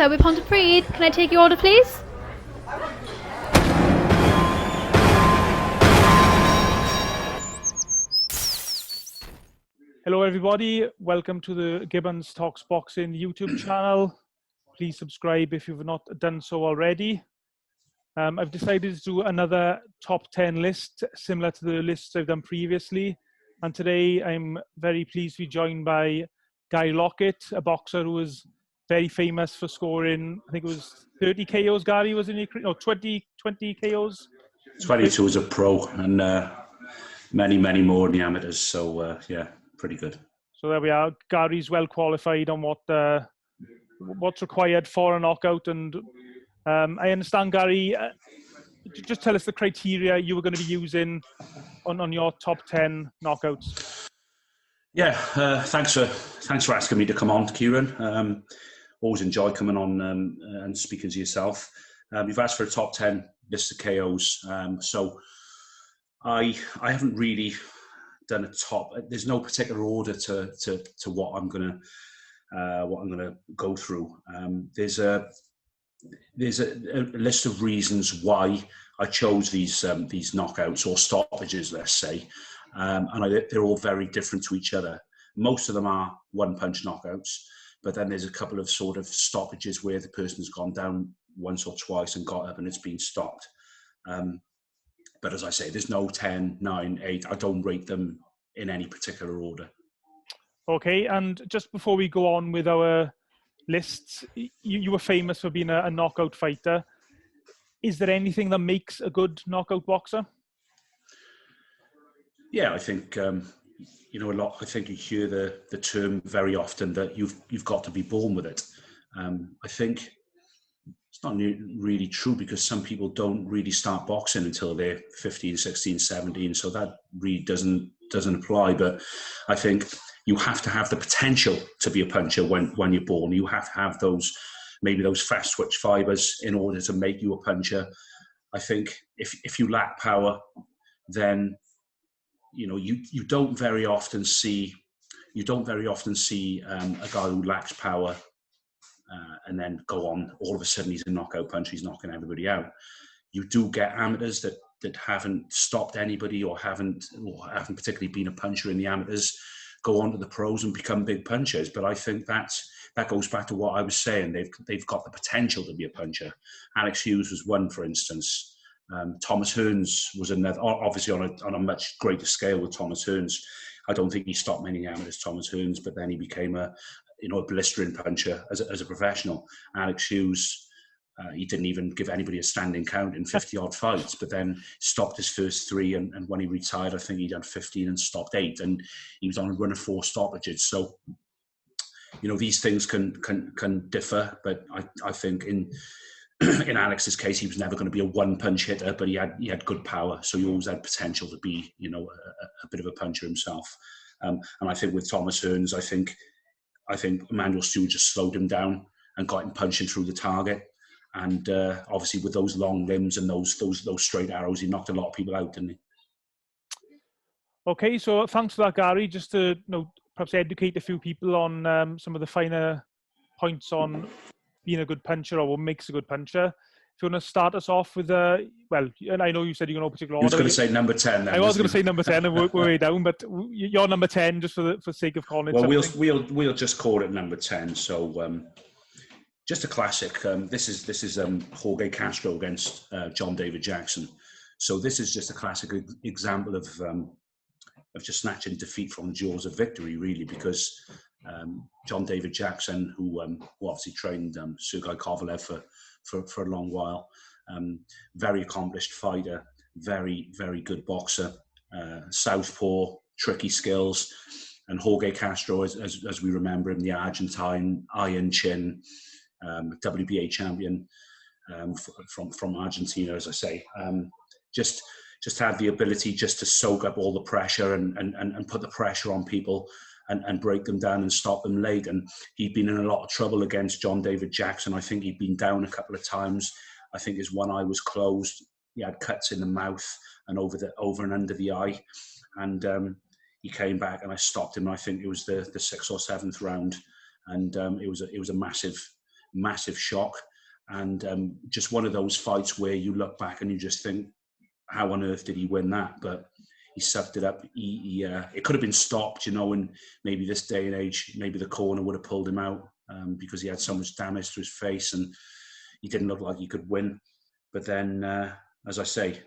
sir, with Ponte Freed. Can I take your order, please? Hello everybody, welcome to the Gibbons Talks Boxing YouTube channel. Please subscribe if you've not done so already. I've decided to do another top 10 list similar to the lists I've done previously. And today I'm very pleased to be joined by Gary Lockett, a boxer who was very famous for scoring, I think it was 30 KOs, Gary, was in your career? No, 20 KOs? 22 as a pro and many more in the amateurs. So yeah, pretty good. So there we are. Gary's well qualified on what's required for a knockout. And I understand, Gary, just tell us the criteria you were going to be using on your top 10 knockouts. Yeah, thanks for asking me to come on, Ciaran. Always enjoy coming on and speaking to yourself. You've asked for a top 10 list of KOs. So I haven't really done a top. There's no particular order to what I'm gonna go through. There's a list of reasons why I chose these knockouts or stoppages, let's say, and they're all very different to each other. Most of them are one-punch knockouts, but then there's a couple of sort of stoppages where the person's gone down once or twice and got up and it's been stopped. But as I say, there's no 10, 9, 8. I don't rate them in any particular order. Okay, and just before we go on with our lists, you were famous for being a knockout fighter. Is there anything that makes a good knockout boxer? Yeah, I think a lot. I think you hear the term very often that you've got to be born with it. I think it's not really true because some people don't really start boxing until they're 15, 16, 17. So that really doesn't apply. But I think you have to have the potential to be a puncher when you're born. You have to have those fast twitch fibers in order to make you a puncher. I think if you lack power, then you don't very often see a guy who lacks power and then go on. All of a sudden, he's a knockout puncher. He's knocking everybody out. You do get amateurs that haven't stopped anybody or haven't particularly been a puncher in the amateurs go on to the pros and become big punchers. But I think that goes back to what I was saying. They've got the potential to be a puncher. Alex Hughes was one, for instance. Thomas Hearns was another, obviously on a much greater scale with Thomas Hearns. I don't think he stopped many amateurs, Thomas Hearns, but then he became a blistering puncher as a professional. Alex Hughes, he didn't even give anybody a standing count in 50-odd fights, but then stopped his first 3, and when he retired, I think he done 15 and stopped 8, and he was on a run of 4 stoppages. So, these things can differ, but I think in Alex's case, he was never going to be a one-punch hitter, but he had good power, so he always had potential to be, a bit of a puncher himself. And I think with Thomas Hearns, I think Emmanuel Stewart just slowed him down and got him punching through the target. And obviously, with those long limbs and those straight arrows, he knocked a lot of people out, didn't he? Okay, so thanks for that, Gary. Just to perhaps educate a few people on some of the finer points on being a good puncher or what makes a good puncher. If you want to start us off with and I know you said you're going to particular order. I was going to say number 10. I was going to say number 10 and work my way down, but you're number 10 just for sake of calling it. Well, we'll just call it number 10. So just a classic. This is Jorge Castro against John David Jackson. So this is just a classic example of just snatching defeat from the jaws of victory, really, because John David Jackson, who obviously trained Sergei Kovalev for a long while, very accomplished fighter, very, very good boxer, southpaw, tricky skills, and Jorge Castro, as we remember him, the Argentine Iron Chin, WBA champion from Argentina, as I say, just had the ability just to soak up all the pressure and put the pressure on people and break them down and stop them late. And he'd been in a lot of trouble against John David Jackson. I think he'd been down a couple of times. I think his one eye was closed. He had cuts in the mouth and over and under the eye. And he came back and I stopped him. I think it was the 6th or 7th round. And it was a massive massive shock. And just one of those fights where you look back and you just think, how on earth did he win that? But he sucked it up. It could have been stopped, and maybe this day and age, maybe the corner would have pulled him out because he had so much damage to his face and he didn't look like he could win. But then, as I say,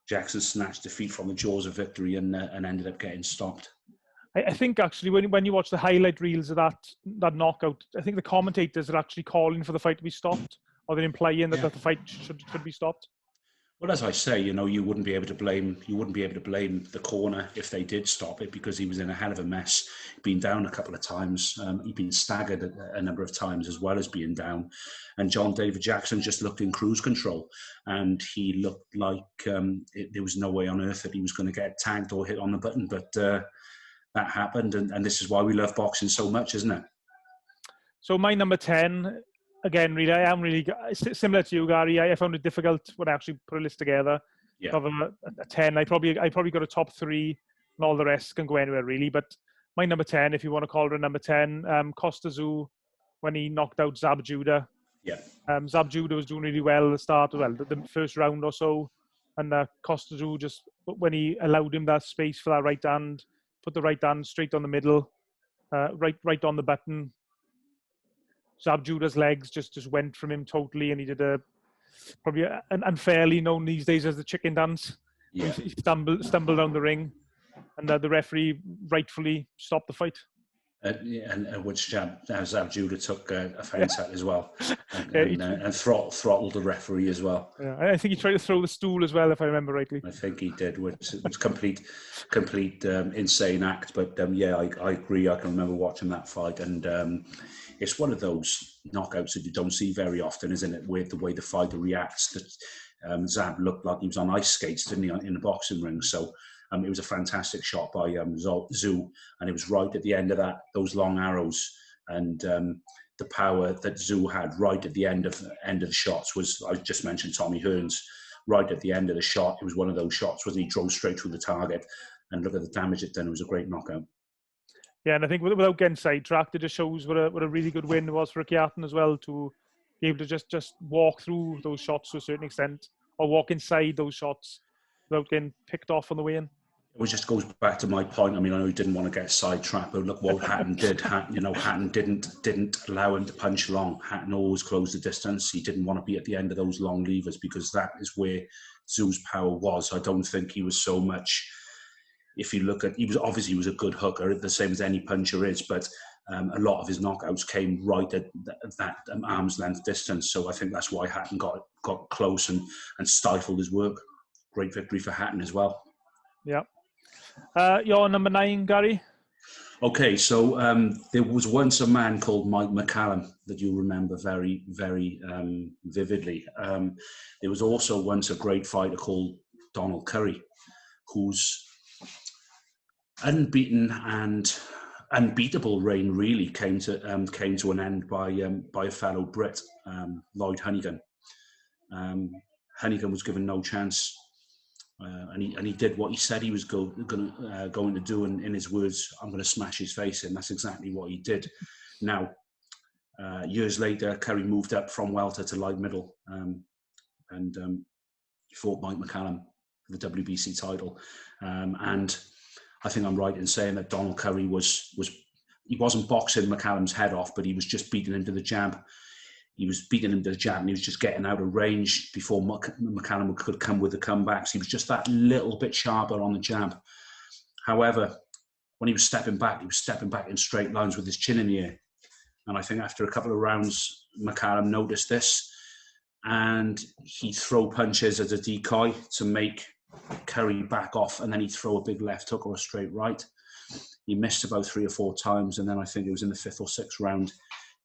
Jackson snatched defeat from the jaws of victory and ended up getting stopped. I think actually when you watch the highlight reels of that knockout, I think the commentators are actually calling for the fight to be stopped, or they're implying that the fight should be stopped. Well, as I say, you wouldn't be able to blame the corner if they did stop it, because he was in a hell of a mess. He'd been down a couple of times. He'd been staggered a number of times as well as being down. And John David Jackson just looked in cruise control, and he looked like there was no way on earth that he was going to get tagged or hit on the button. But that happened, and this is why we love boxing so much, isn't it? So my number 10. Again, really, I am really similar to you, Gary. I found it difficult when I actually put a list together. Yeah. Of a 10, I probably got a top 3, and all the rest can go anywhere really. But my number 10, if you want to call it a number 10, Costa Tszyu, when he knocked out Zab Judah. Yeah. Zab Judah was doing really well at the start, the first round or so, and Costa Tszyu just, when he allowed him that space for that right hand, put the right hand straight on the middle, right on the button. Zab Judah's legs just went from him totally, and he did probably unfairly known these days as the chicken dance. Yeah. He stumbled down the ring, and the referee rightfully stopped the fight. And which Zab Judah took offence at as well, and throttled the referee as well. Yeah, I think he tried to throw the stool as well, if I remember rightly. I think he did, which was complete insane act. But I agree. I can remember watching that fight, and it's one of those knockouts that you don't see very often, isn't it? With the way the fighter reacts, that Zab looked like he was on ice skates, didn't he, in the boxing ring? So it was a fantastic shot by Tszyu, and it was right at the end of those long arrows, and the power that Tszyu had right at the end of the shots was, I just mentioned Tommy Hearns, right at the end of the shot. It was one of those shots where he drove straight through the target, and look at the damage it done. It was a great knockout. Yeah, and I think without getting sidetracked, it just shows what a really good win it was for Ciaran as well, to be able to just walk through those shots to a certain extent, or walk inside those shots without getting picked off on the way in. It just goes back to my point. I mean, I know he didn't want to get sidetracked, but look what Hatton did. Hatton didn't allow him to punch long. Hatton always closed the distance. He didn't want to be at the end of those long levers, because that is where Tszyu's power was. I don't think he was so much. If you look at, he was a good hooker, the same as any puncher is, but a lot of his knockouts came right at that arm's length distance. So I think that's why Hatton got close and stifled his work. Great victory for Hatton as well. Yeah. Your number 9, Gary? Okay, so there was once a man called Mike McCallum that you remember very, very vividly. There was also once a great fighter called Donald Curry, whose unbeaten and unbeatable reign really came to an end by a fellow Brit, Lloyd Honeyghan. Honeyghan was given no chance, and he did what he said he was going to do. And in his words, "I'm going to smash his face in." That's exactly what he did. Now, years later, Curry moved up from welter to light middle, and he fought Mike McCallum for the WBC title, and I think I'm right in saying that Donald Curry he wasn't boxing McCallum's head off, but he was just beating him to the jab. He was beating him to the jab, and he was just getting out of range before McCallum could come with the comebacks. He was just that little bit sharper on the jab. However, when he was stepping back in straight lines with his chin in the air. And I think after a couple of rounds, McCallum noticed this, and he'd throw punches as a decoy to make Curry back off, and then he'd throw a big left hook or a straight right. He missed about 3 or 4 times, and then I think it was in the 5th or 6th round,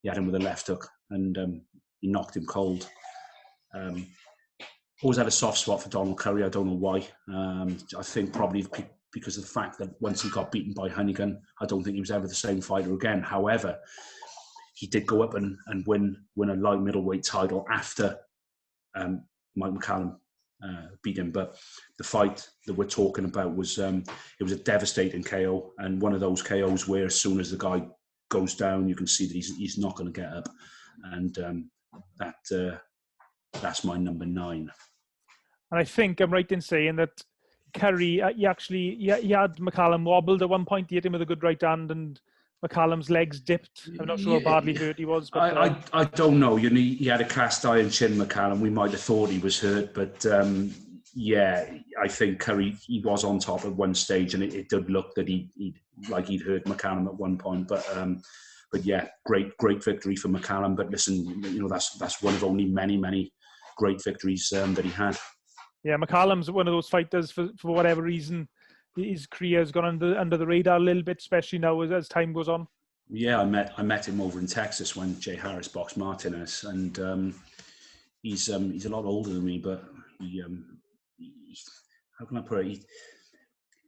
he had him with a left hook, and he knocked him cold. Always had a soft spot for Donald Curry. I don't know why. I think probably because of the fact that once he got beaten by Honeyghan, I don't think he was ever the same fighter again. However, he did go up and win a light middleweight title after Mike McCallum beat him. But the fight that we're talking about was it was a devastating KO, and one of those KOs where as soon as the guy goes down, you can see that he's not going to get up, and that's my number 9. And I think I'm right in saying that Curry, he had McCallum wobbled at one point. He hit him with a good right hand, and McCallum's legs dipped. I'm not sure how badly hurt he was. But I don't know. You know, he had a cast iron chin, McCallum. We might have thought he was hurt, but yeah, I think Curry, he was on top at one stage, and it did look that he'd hurt McCallum at one point. But yeah, great victory for McCallum. But listen, you know, that's one of only many great victories that he had. Yeah, McCallum's one of those fighters, for whatever reason, his career has gone under the radar a little bit, especially now as time goes on. Yeah, I met him over in Texas when Jay Harris boxed Martinez, and he's a lot older than me, but he how can I put it?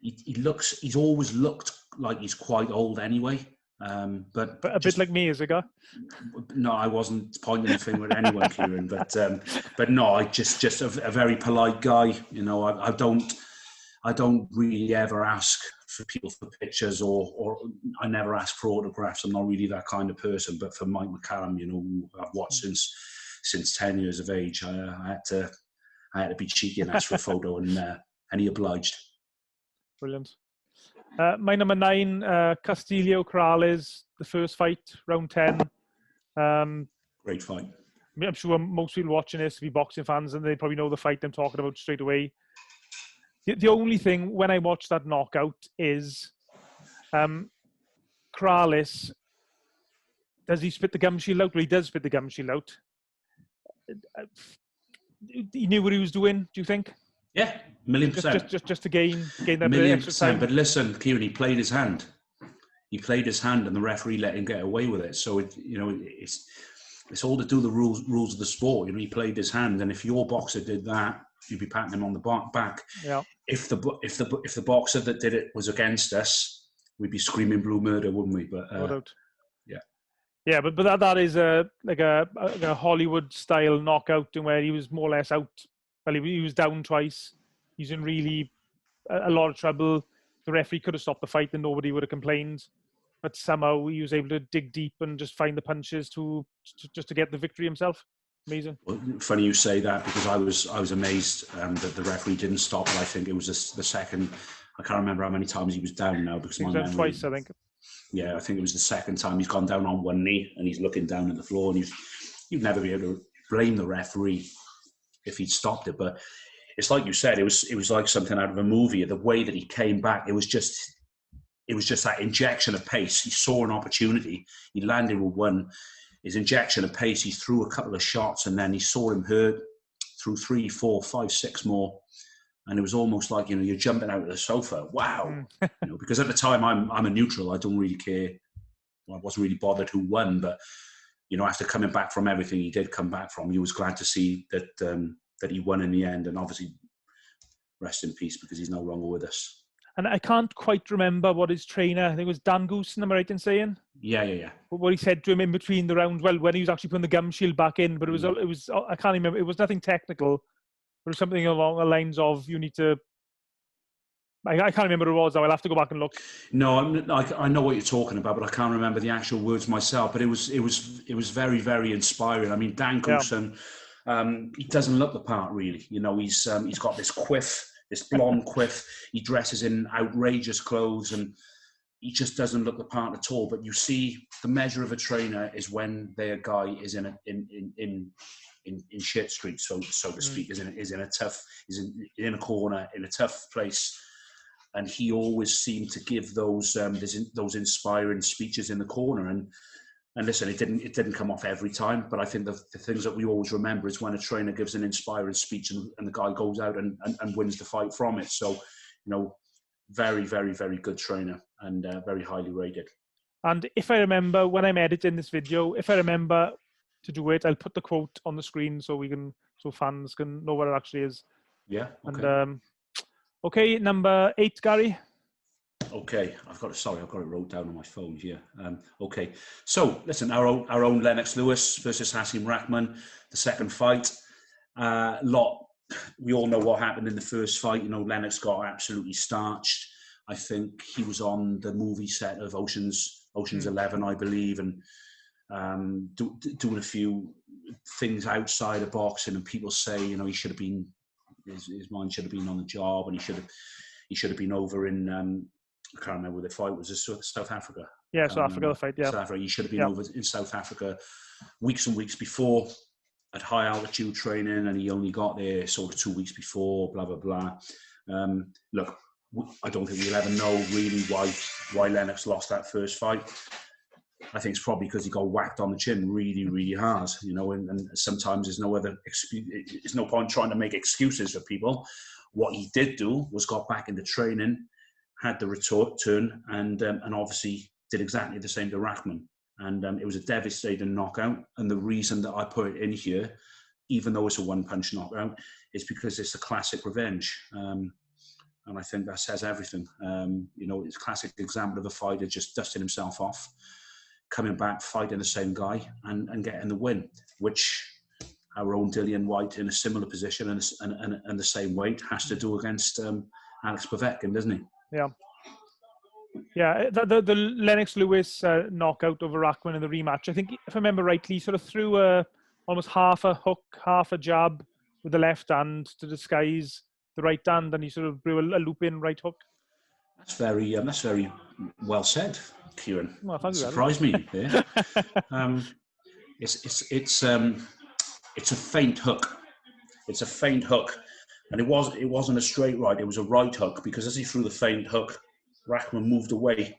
He's always looked like he's quite old anyway. But a bit like me as a guy. No, I wasn't pointing the finger at anyone, Ciaran. But no, I just a very polite guy. You know, I don't really ever ask for people for pictures, or I never ask for autographs. I'm not really that kind of person. But for Mike McCallum, you know, who I've watched since 10 years of age, I had to be cheeky and ask for a photo, and he obliged. Brilliant. My number 9, Castillo Corrales, the first fight, round 10. Great fight. I'm sure most people watching this will be boxing fans, and they probably know the fight I'm talking about straight away. The only thing when I watch that knockout is Corrales, does he spit the gum shield out? Well, he does spit the gum shield out. He knew what he was doing, do you think? Yeah, 1,000,000%. Just to gain that 1,000,000%. extra time. But listen, Ciaran, he played his hand. He played his hand, and the referee let him get away with it. So it's all to do the rules of the sport. You know, he played his hand, and if your boxer did that, you'd be patting him on the back. Yeah. If the boxer that did it was against us, we'd be screaming blue murder, wouldn't we? But no doubt. Yeah. Yeah, but that is a Hollywood style knockout, and where he was more or less out. Well, he was down twice. He's in really a lot of trouble. The referee could have stopped the fight and nobody would have complained. But somehow he was able to dig deep and just find the punches just to get the victory himself. Amazing. Well, funny you say that, because I was amazed that the referee didn't stop it. I think it was the second. I can't remember how many times he was down now, because my memory. Twice, I think. Yeah, I think it was the second time he's gone down on one knee and he's looking down at the floor, and you'd never be able to blame the referee if he'd stopped it. But it's like you said, it was like something out of a movie. The way that he came back, it was just that injection of pace. He saw an opportunity. He landed with one. His injection of pace, he threw a couple of shots, and then he saw him hurt, threw 3, 4, 5, 6 more. And it was almost like, you know, you're jumping out of the sofa. Wow. You know, because at the time I'm a neutral. I don't really care. Well, I wasn't really bothered who won, but, you know, after coming back from everything he did come back from, he was glad to see that that he won in the end. And obviously, rest in peace, because he's no longer with us. And I can't quite remember what his trainer, I think it was Dan Goosen, am I right in saying? Yeah. What he said to him in between the rounds, well, when he was actually putting the gum shield back in, but it was I can't remember, it was nothing technical. There was something along the lines of, you need to, I can't remember what it was, though. I'll have to go back and look. No, I know what you're talking about, but I can't remember the actual words myself. But it was very, very inspiring. I mean, Dan Goosen, he doesn't look the part, really. You know, he's got this quiff, this blonde quiff. He dresses in outrageous clothes, and he just doesn't look the part at all. But you see, the measure of a trainer is when their guy is in shit street, so to speak, is in a corner, in a tough place. And he always seemed to give those inspiring speeches in the corner. And listen, it didn't come off every time, but I think the things that we always remember is when a trainer gives an inspiring speech and the guy goes out and wins the fight from it. So, you know, very, very, very good trainer, and very highly rated. And if I remember, when I'm editing this video, if I remember to do it, I'll put the quote on the screen so fans can know what it actually is. Yeah. Okay. And okay, number 8, Gary. Okay, I've got it wrote down on my phone here. Okay, so listen, our own Lennox Lewis versus Hasim Rahman, the second fight. We all know what happened in the first fight. You know, Lennox got absolutely starched. I think he was on the movie set of Ocean's Ocean's 11, I believe, and doing a few things outside of boxing, and people say, you know, he should have been, his mind should have been on the job, and he should have been over in I can't remember where the fight was. South Africa. Yeah, South Africa, the fight. Yeah, South Africa. He should have been over in South Africa weeks and weeks before at high altitude training, and he only got there sort of 2 weeks before. Blah blah blah. Look, I don't think we'll ever know really why Lennox lost that first fight. I think it's probably because he got whacked on the chin really, really hard, you know, and sometimes there's no other excuse. There's no point trying to make excuses for people. What he did do was got back into training, had the return, and obviously did exactly the same to Rahman. And it was a devastating knockout. And the reason that I put it in here, even though it's a one-punch knockout, is because it's a classic revenge. And I think that says everything. You know, it's a classic example of a fighter just dusting himself off, coming back, fighting the same guy, and getting the win, which our own Dillian White, in a similar position and the same weight, has to do against Alex Povetkin, doesn't he? Yeah. Yeah, the Lennox Lewis knockout over Rahman in the rematch, I think, if I remember rightly, he sort of threw almost half a hook, half a jab with the left hand to disguise the right hand, and he sort of blew a loop-in right hook. That's very well said, Ciaran. Well, thank you. Surprised me there. It's a feint hook. It's a feint hook, and it wasn't a straight right. It was a right hook, because as he threw the feint hook, Rahman moved away,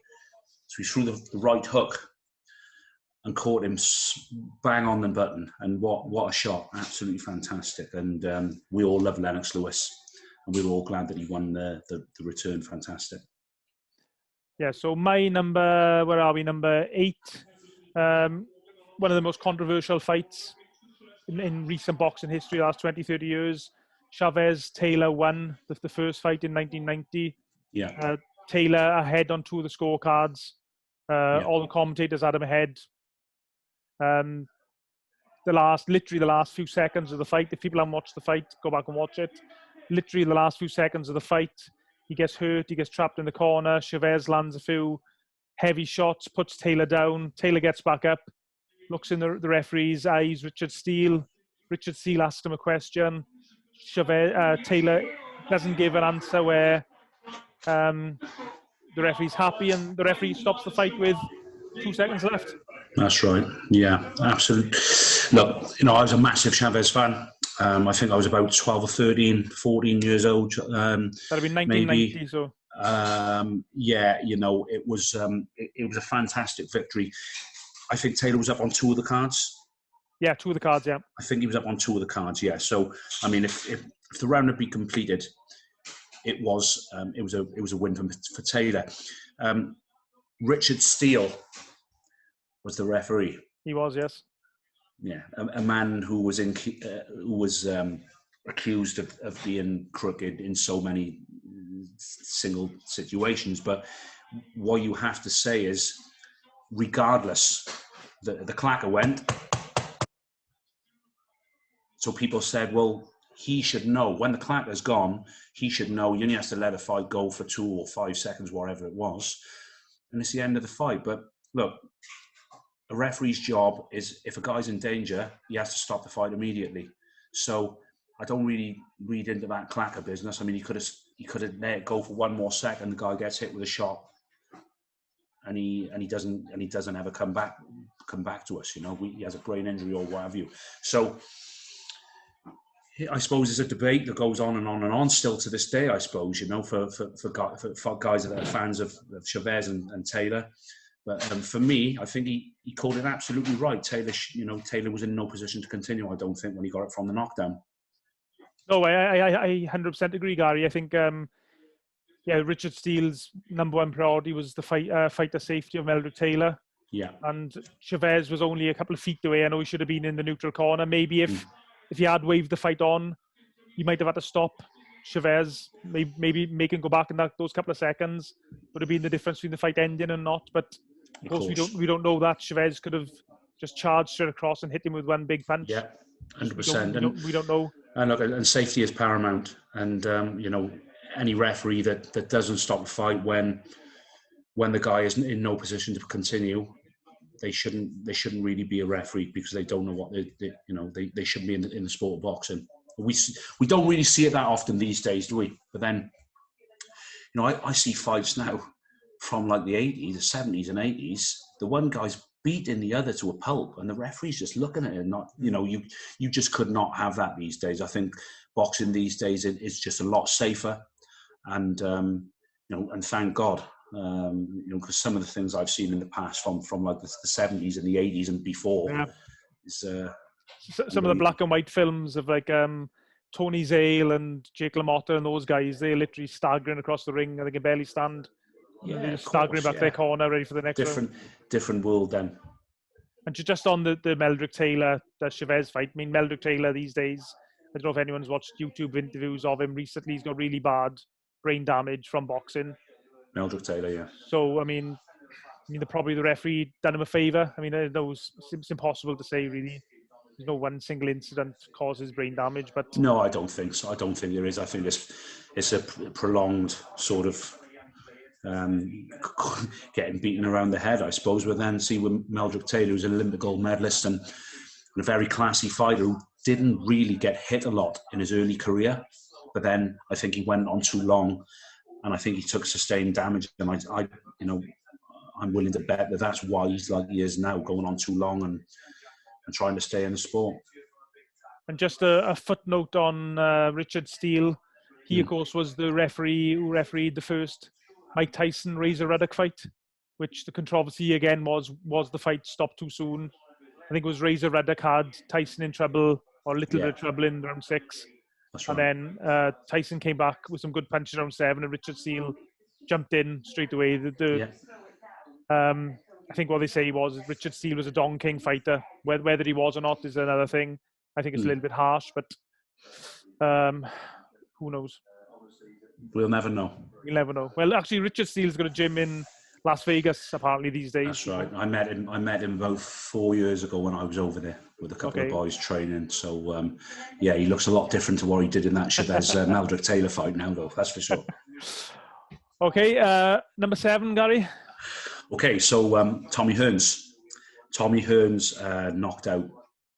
so he threw the right hook and caught him bang on the button. And what a shot! Absolutely fantastic. And we all love Lennox Lewis, and we were all glad that he won the return. Fantastic. Yeah. So my number, where are we? Number 8. One of the most controversial fights in recent boxing history, the last 20, 30 years. Chavez-Taylor won the first fight in 1990. Yeah. Taylor ahead on 2 of the scorecards. All the commentators had him ahead. Literally the last few seconds of the fight, if people haven't watched the fight, go back and watch it. Literally the last few seconds of the fight, he gets hurt, he gets trapped in the corner. Chavez lands a few heavy shots, puts Taylor down. Taylor gets back up, looks in the referee's eyes, Richard Steele. Richard Steele asks him a question. Taylor doesn't give an answer where the referee's happy, and the referee stops the fight with 2 seconds left. That's right. Yeah, absolutely. Look, you know, I was a massive Chavez fan. I think I was about 12 or 13, 14 years old. That'd have been 1990, maybe. So. Yeah, you know, it was a fantastic victory. I think Taylor was up on 2 of the cards. Yeah, 2 of the cards, yeah. I think he was up on 2 of the cards, yeah. So, I mean, if the round had been completed, it was a win for Taylor. Richard Steele was the referee. He was, yes. Yeah, a man who was accused of being crooked in so many single situations. But what you have to say is, regardless, the clacker went. So people said, well, he should know. When the clacker's gone, he should know. He only has to let a fight go for 2 or 5 seconds, whatever it was. And it's the end of the fight. But look, a referee's job is, if a guy's in danger, he has to stop the fight immediately. So I don't really read into that clacker business. I mean, he could have let it go for 1 more second. The guy gets hit with a shot, and he doesn't ever come back to us. You know, he has a brain injury or what have you. So I suppose there's a debate that goes on and on and on still to this day, I suppose, you know, for guys that are fans of Chavez and Taylor. But for me, I think he called it absolutely right. Taylor was in no position to continue, I don't think, when he got it from the knockdown. No, I 100% agree, Gary. I think, Richard Steele's number 1 priority was the fighter safety of Meldrick Taylor. Yeah. And Chavez was only a couple of feet away. I know he should have been in the neutral corner. Maybe if he had waved the fight on, he might have had to stop Chavez, maybe make him go back in those couple of seconds. Would have been the difference between the fight ending and not. But of course we don't know that. Chavez could have just charged straight across and hit him with 1 big punch. Yeah, 100%. We don't know. And look, and safety is paramount. And you know, any referee that doesn't stop the fight when when the guy isn't in no position to continue, they shouldn't really be a referee, because they don't know what they shouldn't be in the sport of boxing. We don't really see it that often these days, do we? But then, I see fights now from like the 80s, the 70s and 80s. The one guy's beating the other to a pulp, and the referee's just looking at it. Not, you just could not have that these days. I think boxing these days is just a lot safer, and and thank God. Because some of the things I've seen in the past from like the 70s and the 80s and before is some of the black and white films of like Tony Zale and Jake LaMotta and those guys. They're literally staggering across the ring and they can barely stand. Yeah, they're staggering back to their corner, ready for the next round. Different world then. And just on the Meldrick Taylor, the Chavez fight. I mean, Meldrick Taylor these days, I don't know if anyone's watched YouTube interviews of him recently. He's got really bad brain damage from boxing. Meldrick Taylor, yeah. So, I mean, probably the referee done him a favour. I mean, it's impossible to say, really. There's no one single incident causes brain damage, but... No, I don't think so. I don't think there is. I think it's a prolonged sort of getting beaten around the head, I suppose. But then see with Meldrick Taylor, who's an Olympic gold medalist and a very classy fighter who didn't really get hit a lot in his early career. But then I think he went on too long, and I think he took sustained damage. And I'm willing to bet that that's why he's like he is now, going on too long and trying to stay in the sport. And just a footnote on Richard Steele. He, of course, was the referee who refereed the first Mike Tyson Razor Ruddock fight, which the controversy again was the fight stopped too soon. I think it was Razor Ruddock had Tyson in trouble, or a little bit of trouble in round 6. That's right. And then Tyson came back with some good punches around 7, and Richard Steele jumped in straight away. I think what they say was Richard Steele was a Don King fighter. Whether he was or not is another thing. I think it's a little bit harsh, but who knows? We'll never know. We'll never know. Well, actually, Richard Steele's got a gym in Las Vegas, apparently, these days. That's right. I met him about 4 years ago when I was over there with a couple of boys training. So, he looks a lot different to what he did in that Chavez Meldrick Taylor fight now, though. That's for sure. Okay, number 7, Gary. Okay, so Tommy Hearns. Tommy Hearns knocked out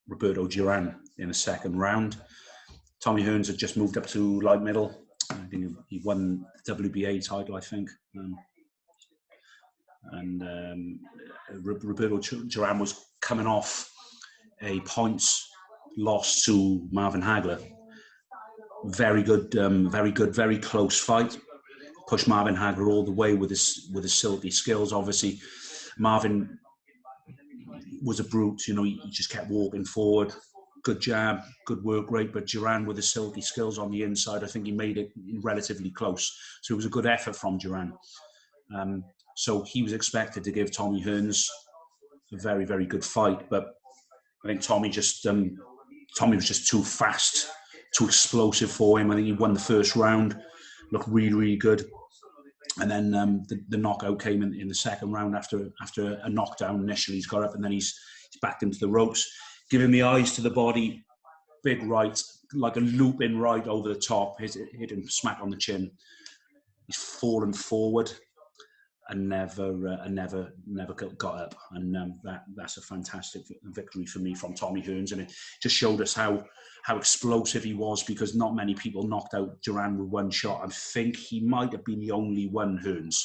Roberto Duran in the second round. Tommy Hearns had just moved up to light middle. I think he won the WBA title, I think. Roberto Duran was coming off a points loss to Marvin Hagler. Very good, very close fight. Pushed Marvin Hagler all the way with his silky skills. Obviously, Marvin was a brute. He just kept walking forward. Good jab, good work rate. But Duran with his silky skills on the inside, I think he made it relatively close. So it was a good effort from Duran. So he was expected to give Tommy Hearns a very, very good fight. But I think Tommy was just too fast, too explosive for him. I think he won the first round. Looked really, really good. And then the knockout came in the second round after a knockdown. Initially, he's got up and then he's backed into the ropes. Giving the eyes to the body, big right, like a looping right over the top, hit him smack on the chin. He's fallen forward and never got up. And that's a fantastic victory for me from Tommy Hearns. And it just showed us how explosive he was, because not many people knocked out Duran with one shot. I think he might have been the only one, Hearns.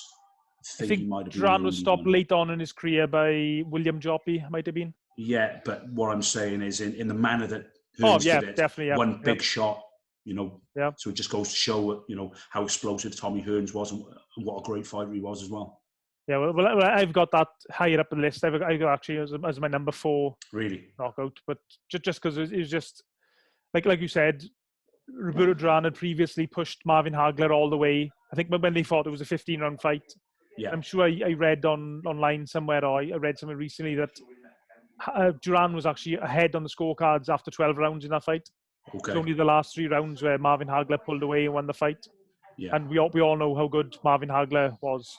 I think Duran was stopped late on in his career by William Joppy, might have been. Yeah, but what I'm saying is in the manner that Hearns did it, definitely, one big shot, so it just goes to show, how explosive Tommy Hearns was and what a great fighter he was as well. Yeah, well, I've got that higher up the list. I got actually as my number 4 really knockout, but just because it was just like you said, Roberto Duran had previously pushed Marvin Hagler all the way. I think when they thought it was a 15-round fight. Yeah, I'm sure I read online somewhere, or I read something recently that Duran was actually ahead on the scorecards after 12 rounds in that fight. Okay. It's only the last 3 rounds where Marvin Hagler pulled away and won the fight. Yeah. And we all know how good Marvin Hagler was.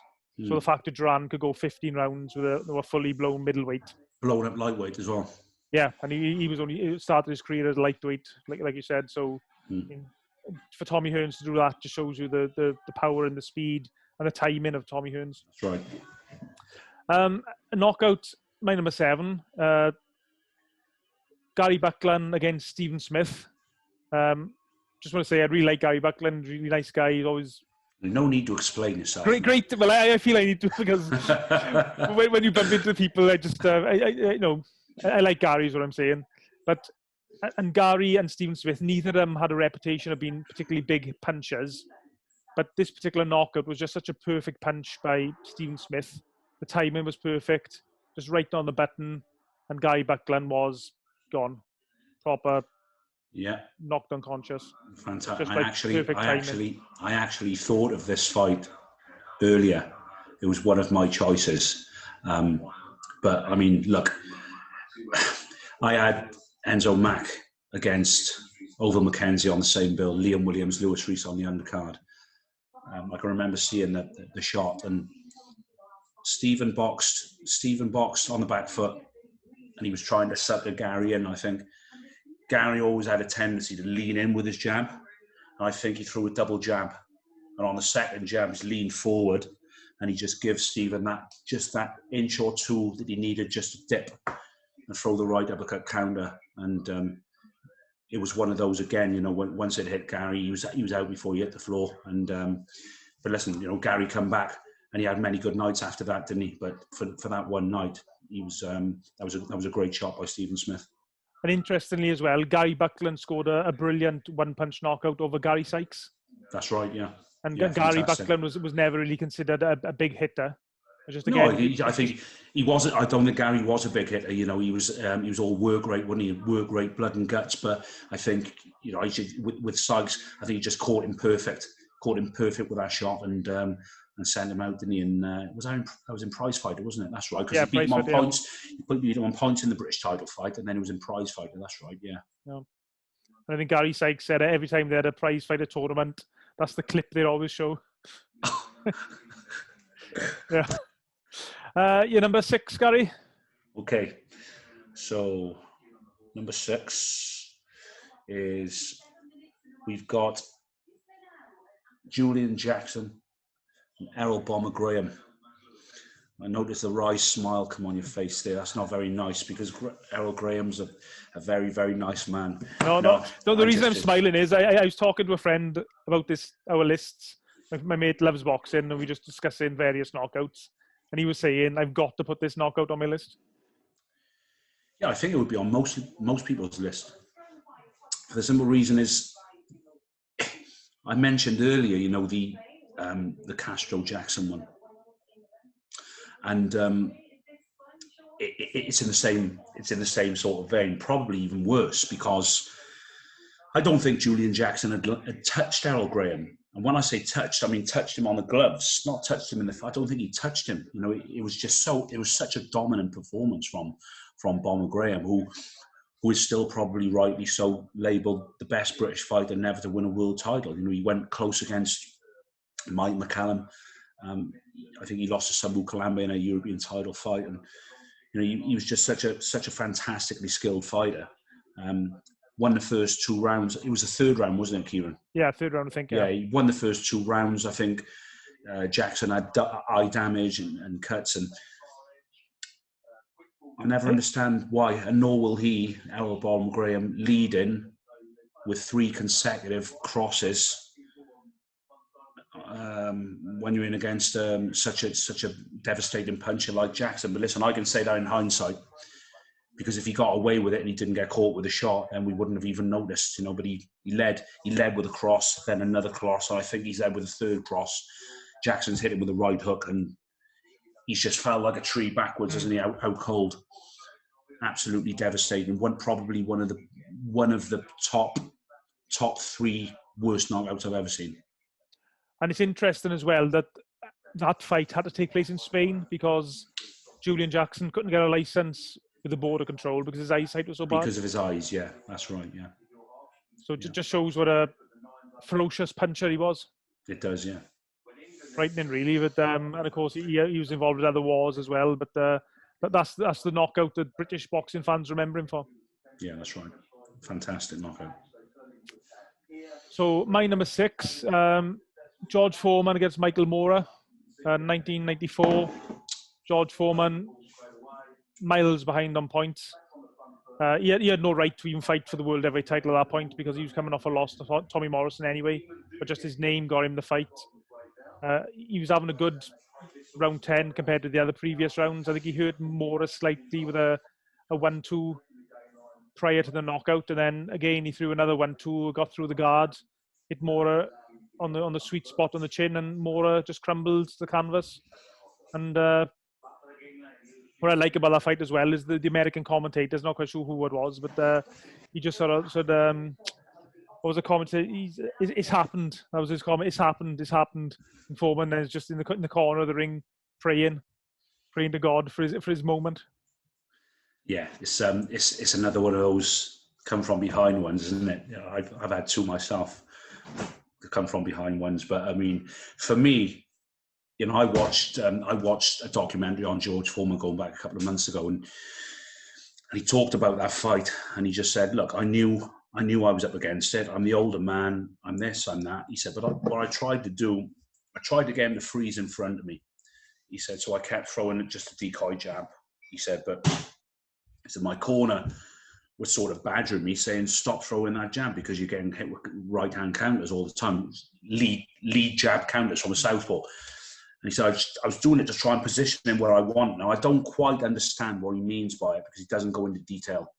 So the fact that Duran could go 15 rounds with a fully blown middleweight. Blown up lightweight as well. Yeah, and he started his career as lightweight, like you said. So for Tommy Hearns to do that just shows you the power and the speed and the timing of Tommy Hearns. That's right. A knockout, my number 7. Gary Buckland against Stephen Smith. Just want to say I really like Gary Buckland, really nice guy. He's always No need to explain yourself. great. Well, I feel I need to, because when you bump into people, I just I like Gary is what I'm saying. But and Gary and Stephen Smith, neither of them had a reputation of being particularly big punchers. But this particular knockout was just such a perfect punch by Stephen Smith. The timing was perfect, just right on the button, and Gary Buckland was gone, proper. Yeah, knocked unconscious. Fantastic. Like I actually thought of this fight earlier. It was one of my choices. But I mean, look, I had Enzo Mack against Oval Mackenzie on the same bill, Liam Williams, Lewis Reese on the undercard. I can remember seeing the shot, and Stephen boxed on the back foot, and he was trying to sucker Gary in. I think Gary always had a tendency to lean in with his jab. And I think he threw a double jab. And on the second jab, he leaned forward, and he just gives Stephen that inch or two that he needed just to dip and throw the right uppercut counter. And it was one of those again, once it hit Gary, he was out before he hit the floor. And but listen, Gary come back, and he had many good nights after that, didn't he? But for that one night, he was that was a great shot by Stephen Smith. And interestingly as well, Gary Buckland scored a brilliant one-punch knockout over Gary Sykes. That's right, yeah. And yeah, Gary fantastic. Buckland was never really considered a big hitter. I think he wasn't. I don't think Gary was a big hitter. He was all work rate, wasn't he? Work rate, blood and guts. But I think with Sykes, I think he just caught him perfect with that shot, and sent him out, didn't he? And that was in Prize Fighter, wasn't it? That's right. Because he beat him on points. He beat him on points in the British title fight, and then it was in Prize Fighter. That's right. Yeah. And I think Gary Sykes said it every time they had a Prize Fighter tournament. That's the clip they always show. Yeah. Your number 6, Gary? Okay. So, number 6 is we've got Julian Jackson and Errol Bomber Graham. I noticed the wry smile come on your face there. That's not very nice, because Errol Graham's a very, very nice man. No. The reason I'm smiling is I was talking to a friend about our lists. My mate loves boxing, and we just discussing various knockouts. And he was saying, I've got to put this knockout on my list. Yeah, I think it would be on most people's list. The simple reason is, I mentioned earlier, the Castro Jackson one, and it's in the same sort of vein, probably even worse, because I don't think Julian Jackson had touched Errol Graham. And when I say touched, I mean touched him on the gloves, not touched him in the. I don't think he touched him. It was such a dominant performance from Bomber Graham, who is still probably rightly so labelled the best British fighter never to win a world title. He went close against Mike McCallum. I think he lost to Sabu Kalambe in a European title fight, and he was just such a fantastically skilled fighter. Won the first 2 rounds. It was the third round, wasn't it, Ciaran? Yeah, third round, I think. Yeah, he won the first 2 rounds. I think Jackson had eye damage and cuts, and I never understand why, and nor will he, Errol Bomber Graham, lead in with 3 consecutive crosses when you're in against such a devastating puncher like Jackson. But listen, I can say that in hindsight, because if he got away with it and he didn't get caught with a shot, then we wouldn't have even noticed, But he led with a cross, then another cross, and I think he's led with a 3rd cross. Jackson's hit him with a right hook, and he's just fell like a tree backwards, isn't he? Out cold, absolutely devastating. Probably one of the top 3 worst knockouts I've ever seen. And it's interesting as well that fight had to take place in Spain, because Julian Jackson couldn't get a license with the border control because his eyesight was so bad. Because of his eyes, yeah, that's right, yeah. So it just shows what a ferocious puncher he was. It does, yeah. Frightening, really. But and of course he was involved with other wars as well. But that's the knockout that British boxing fans remember him for. Yeah, that's right. Fantastic knockout. So my number 6, George Foreman against Michael Moorer. 1994. George Foreman, miles behind on points. He had no right to even fight for the world heavyweight title at that point because he was coming off a loss to Tommy Morrison anyway. But just his name got him the fight. He was having a good round 10 compared to the other previous rounds. I think he hurt Mora slightly with a 1-2 prior to the knockout, and then again he threw another 1-2, got through the guard, hit Mora on the sweet spot on the chin, and Mora just crumbled the canvas. And what I like about that fight as well is the American commentators, not quite sure who it was, but he just sort of said, what was the commentator? It's happened. That was his comment. It's happened. And Foreman is just in the corner of the ring, praying to God for his moment. Yeah, it's another one of those come from behind ones, isn't it? I've had two myself, the come from behind ones. But I mean, for me, I watched a documentary on George Foreman going back a couple of months ago, and he talked about that fight, and he just said, "Look, I knew I was up against it. I'm the older man. I'm this, I'm that." He said, "But what I tried to do, I tried to get him to freeze in front of me." He said, "So I kept throwing just a decoy jab." He said, "But my corner was sort of badgering me, saying, 'Stop throwing that jab because you're getting hit with right-hand counters all the time, lead jab counters from a southpaw.'" And he said, I was doing it to try and position him where I want. Now, I don't quite understand what he means by it because he doesn't go into detail.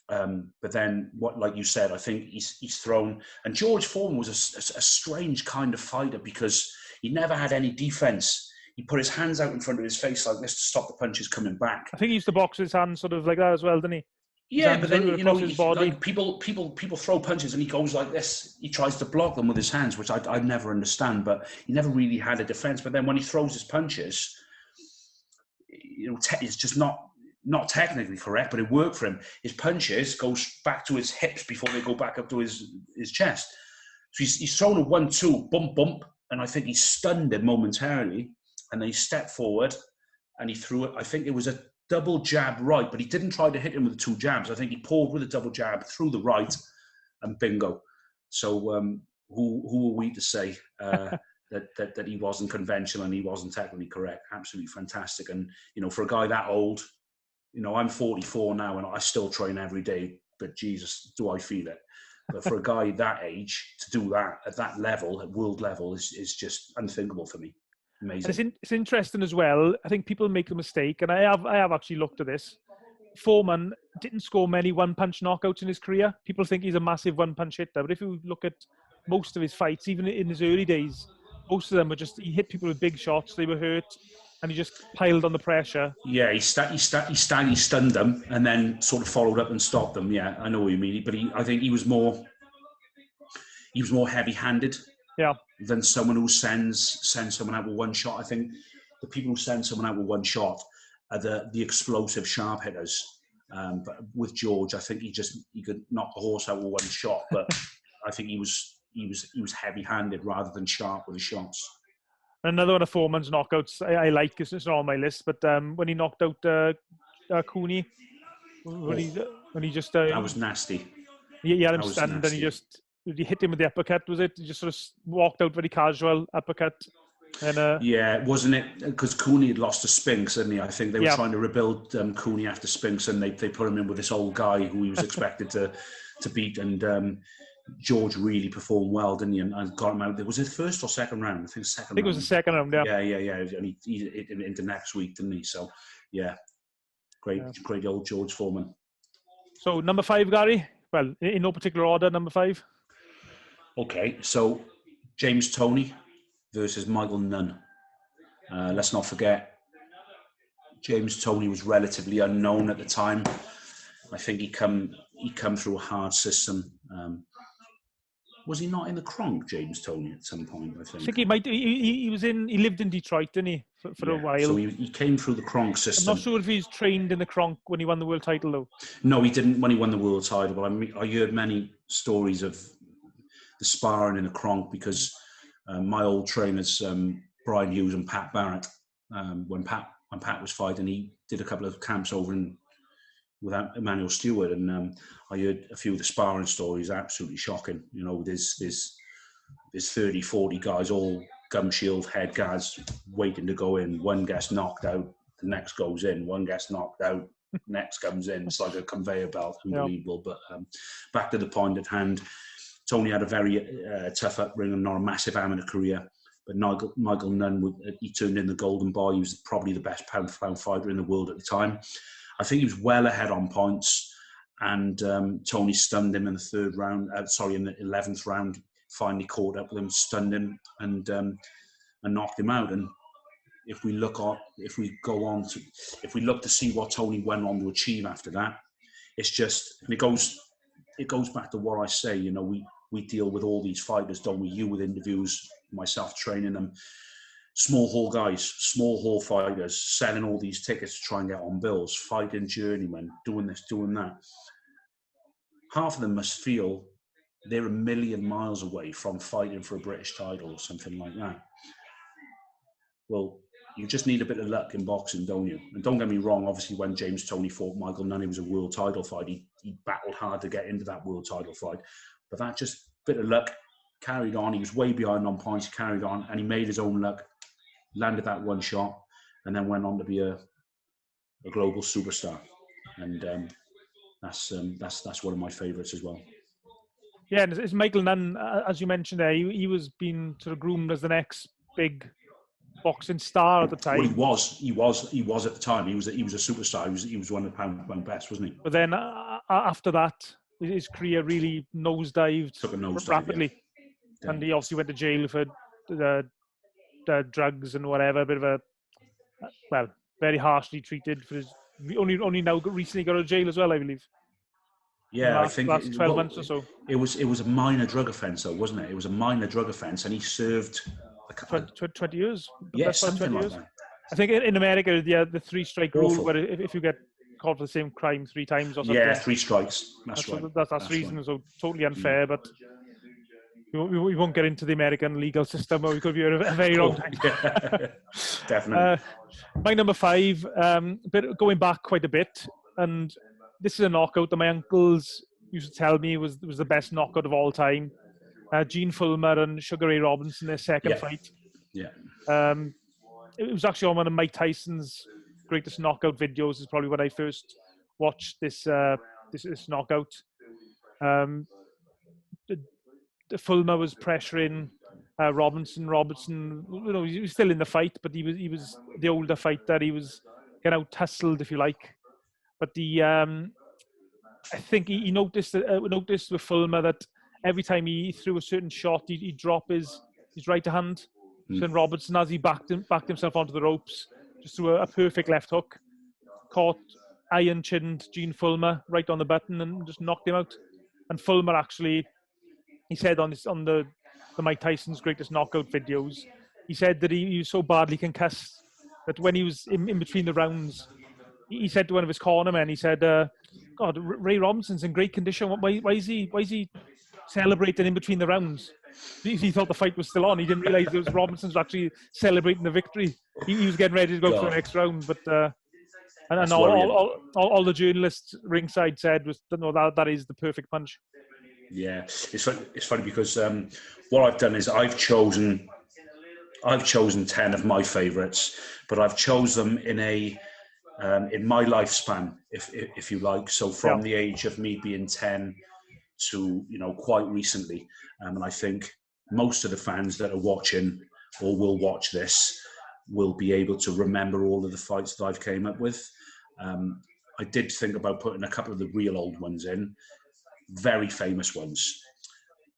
But then, like you said, I think he's thrown. And George Foreman was a strange kind of fighter because he never had any defense. He put his hands out in front of his face like this to stop the punches coming back. I think he used to box his hands sort of like that as well, didn't he? Yeah, but then his body. like people throw punches and he goes like this. He tries to block them with his hands, which I never understand. But he never really had a defense. But then when he throws his punches, it's just not technically correct, but it worked for him. His punches goes back to his hips before they go back up to his chest. So he's thrown a 1-2, bump, and I think he stunned him momentarily. And then he stepped forward and he threw it. I think it was a double jab right, but he didn't try to hit him with the two jabs. I think he pulled with a double jab through the right, and bingo. So who are we to say that he wasn't conventional and he wasn't technically correct? Absolutely fantastic. And for a guy that old, I'm 44 now and I still train every day. But Jesus, do I feel it? But for a guy that age to do that at that level, at world level, is just unthinkable for me. Amazing. It's interesting as well. I think people make the mistake, and I have actually looked at this. Foreman didn't score many one-punch knockouts in his career. People think he's a massive one-punch hitter, but if you look at most of his fights, even in his early days, most of them were just he hit people with big shots. They were hurt, and he just piled on the pressure. Yeah, he stunned them, and then sort of followed up and stopped them. Yeah, I know what you mean. But I think he was more heavy-handed. Yeah. Than someone who sends someone out with one shot. I think the people who send someone out with one shot are the explosive sharp hitters. But with George, I think he could knock the horse out with one shot. But I think he was heavy-handed rather than sharp with his shots. Another one of Foreman's knockouts I like because it's not on my list. But when he knocked out Cooney, when he just that was nasty. He had him stunned, and he hit him with the uppercut, was it? He just sort of walked out very casual, uppercut. And, yeah, wasn't it? Because Cooney had lost to Spinks, didn't he? I think they were trying to rebuild Cooney after Spinks, and they put him in with this old guy who he was expected to beat. And George really performed well, didn't he? And got him out. Was it first or second round? I think second round. It was the second round, yeah. Yeah. And he into next week, didn't he? So, yeah. Great old George Foreman. So, number 5, Gary? Well, in no particular order, number 5. Okay, so James Toney versus Michael Nunn. Let's not forget, James Toney was relatively unknown at the time. I think he come through a hard system. Was he not in the Kronk, James Toney, at some point? I think he might. He lived in Detroit, didn't he, for a while? So he came through the Kronk system. I'm not sure if he's trained in the Kronk when he won the world title, though. No, he didn't when he won the world title. But I heard many stories of the sparring in the Kronk because my old trainers, Brian Hughes and Pat Barrett, when Pat was fighting, he did a couple of camps over with Emmanuel Stewart, and I heard a few of the sparring stories. Absolutely shocking. There's 30, 40 guys all gum shield, head guards waiting to go in. One gets knocked out, the next goes in. One gets knocked out, next comes in. It's like a conveyor belt, unbelievable. But back to the point at hand, Tony had a very tough upbringing, not a massive amateur career. But Michael Nunn, he turned in the golden boy. He was probably the best pound-for-pound fighter in the world at the time. I think he was well ahead on points, and Tony stunned him in the in the 11th round. Finally caught up with him, stunned him, and knocked him out. And if we look to see what Tony went on to achieve after that, it's just, and it goes back to what I say. You know, we deal with all these fighters, don't we? You with interviews, myself training them. Small hall guys, small hall fighters, selling all these tickets to try and get on bills, fighting journeymen, doing this, doing that. Half of them must feel they're a million miles away from fighting for a British title or something like that. Well, you just need a bit of luck in boxing, don't you? And don't get me wrong, obviously when James Toney fought Michael Nunn, it was a world title fight. He battled hard to get into that world title fight. But that just bit of luck, carried on. He was way behind on points, carried on, and he made his own luck, landed that one shot, and then went on to be a global superstar. And that's one of my favourites as well. Yeah, and it's Michael Nunn, as you mentioned there. He was being sort of groomed as the next big boxing star at the time. Well, he was at the time. He was a superstar. He was one of the pound best, wasn't he? But then after that, his career really nosedived rapidly, yeah. And he obviously went to jail for the drugs and whatever. A bit of very harshly treated for his. Only now recently got out of jail as well, I believe. Yeah, I think last 12 months or so. It was a minor drug offence, though, wasn't it? It was a minor drug offence, and he served 20 years. Yeah, something like that. I think in America, the 3-strike rule, where if you get caught for the same crime 3 times or something. Yeah, 3 strikes. That's right. That's reason. Right. So totally unfair, but we won't get into the American legal system, or we could be here a very long time. Yeah, definitely. My number 5, going back quite a bit, and this is a knockout that my uncles used to tell me was the best knockout of all time. Gene Fullmer and Sugar Ray Robinson, their second fight. Yeah. It was actually on one of Mike Tyson's greatest knockout videos. Is probably when I first watched this knockout. The Fullmer was pressuring Robinson. Robinson, he was still in the fight, but he was the older fighter. He was getting out tussled, if you like. But I think he noticed with Fullmer that every time he threw a certain shot, he'd drop his right hand. So then Robinson, as he backed himself onto the ropes, just threw a perfect left hook, caught iron-chinned Gene Fullmer right on the button and just knocked him out. And Fullmer actually, he said on the Mike Tyson's greatest knockout videos, he said that he was so badly concussed that when he was in between the rounds, he said to one of his cornermen, he said, "God, Ray Robinson's in great condition. Why is he celebrating in between the rounds?" He thought the fight was still on. He didn't realize it was Robinson's actually celebrating the victory. He was getting ready to go for the next round, but and all the journalists ringside said was, "No, that is the perfect punch." Yeah, it's funny because what I've done is I've chosen 10 of my favourites, but I've chosen them in my lifespan, if you like. So from the age of me being 10 to quite recently, and I think most of the fans that are watching or will watch this will be able to remember all of the fights that I've came up with. I did think about putting a couple of the real old ones in, very famous ones,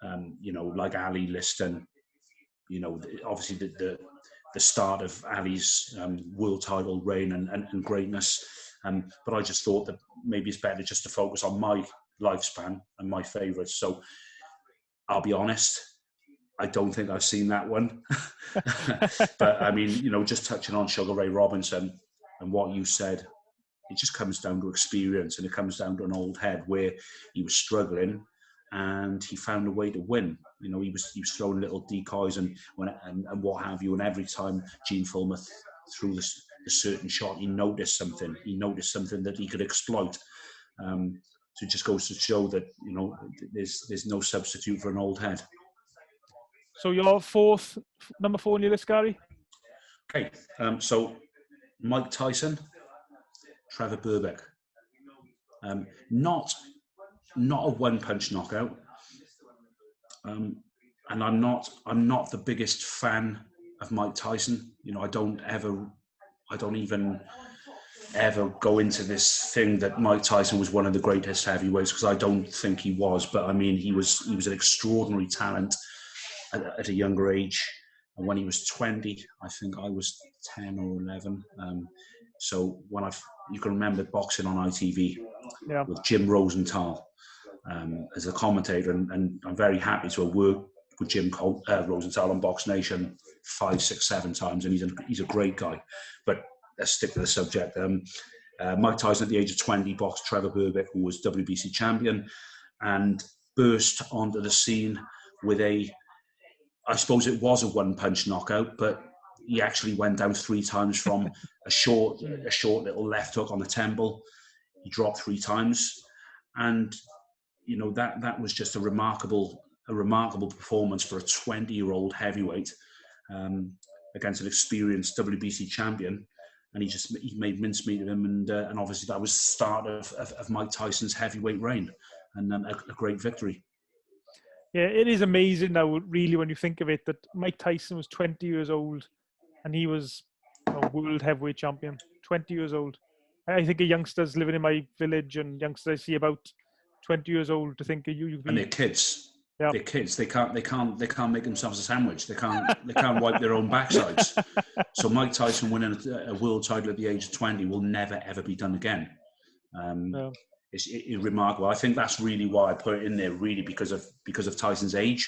like Ali Liston. Obviously the start of Ali's world title reign and greatness. But I just thought that maybe it's better just to focus on my lifespan and my favourites. So I'll be honest, I don't think I've seen that one. But I mean, just touching on Sugar Ray Robinson and what you said, it just comes down to experience, and it comes down to an old head where he was struggling and he found a way to win. He was throwing little decoys and what have you. And every time Gene Fullmer threw a certain shot, he noticed something. He noticed something that he could exploit. So it just goes to show that there's no substitute for an old head. So your number 4 on your list, Gary? Okay, so Mike Tyson, Trevor Burbick. Not a one-punch knockout, and I'm not the biggest fan of Mike Tyson. You know, I don't even ever go into this thing that Mike Tyson was one of the greatest heavyweights, because I don't think he was. But I mean, he was an extraordinary talent at a younger age. And when he was 20, I think I was 10 or 11. So you can remember boxing on ITV with Jim Rosenthal as a commentator, and I'm very happy to have worked with Jim Rosenthal on Box Nation 5, 6, 7 times, and he's a great guy. But let's stick to the subject. Mike Tyson, at the age of 20, boxed Trevor Burbick, who was WBC champion, and burst onto the scene with I suppose it was a one-punch knockout, but he actually went down 3 times from a short little left hook on the temple. He dropped 3 times, and you know that was just a remarkable performance for a 20-year-old heavyweight against an experienced WBC champion. And he made mincemeat of him, and obviously that was the start of Mike Tyson's heavyweight reign, and a great victory. Yeah, it is amazing now, really, when you think of it, that Mike Tyson was 20 years old and he was a world heavyweight champion. 20 years old. I think of youngsters living in my village, and youngsters I see about 20 years old, to think of you. And they're kids. Yeah. They're kids. They can't make themselves a sandwich. They can't wipe their own backsides. So Mike Tyson winning a world title at the age of 20 will never ever be done again. It's remarkable. I think that's really why I put it in there, really because of Tyson's age.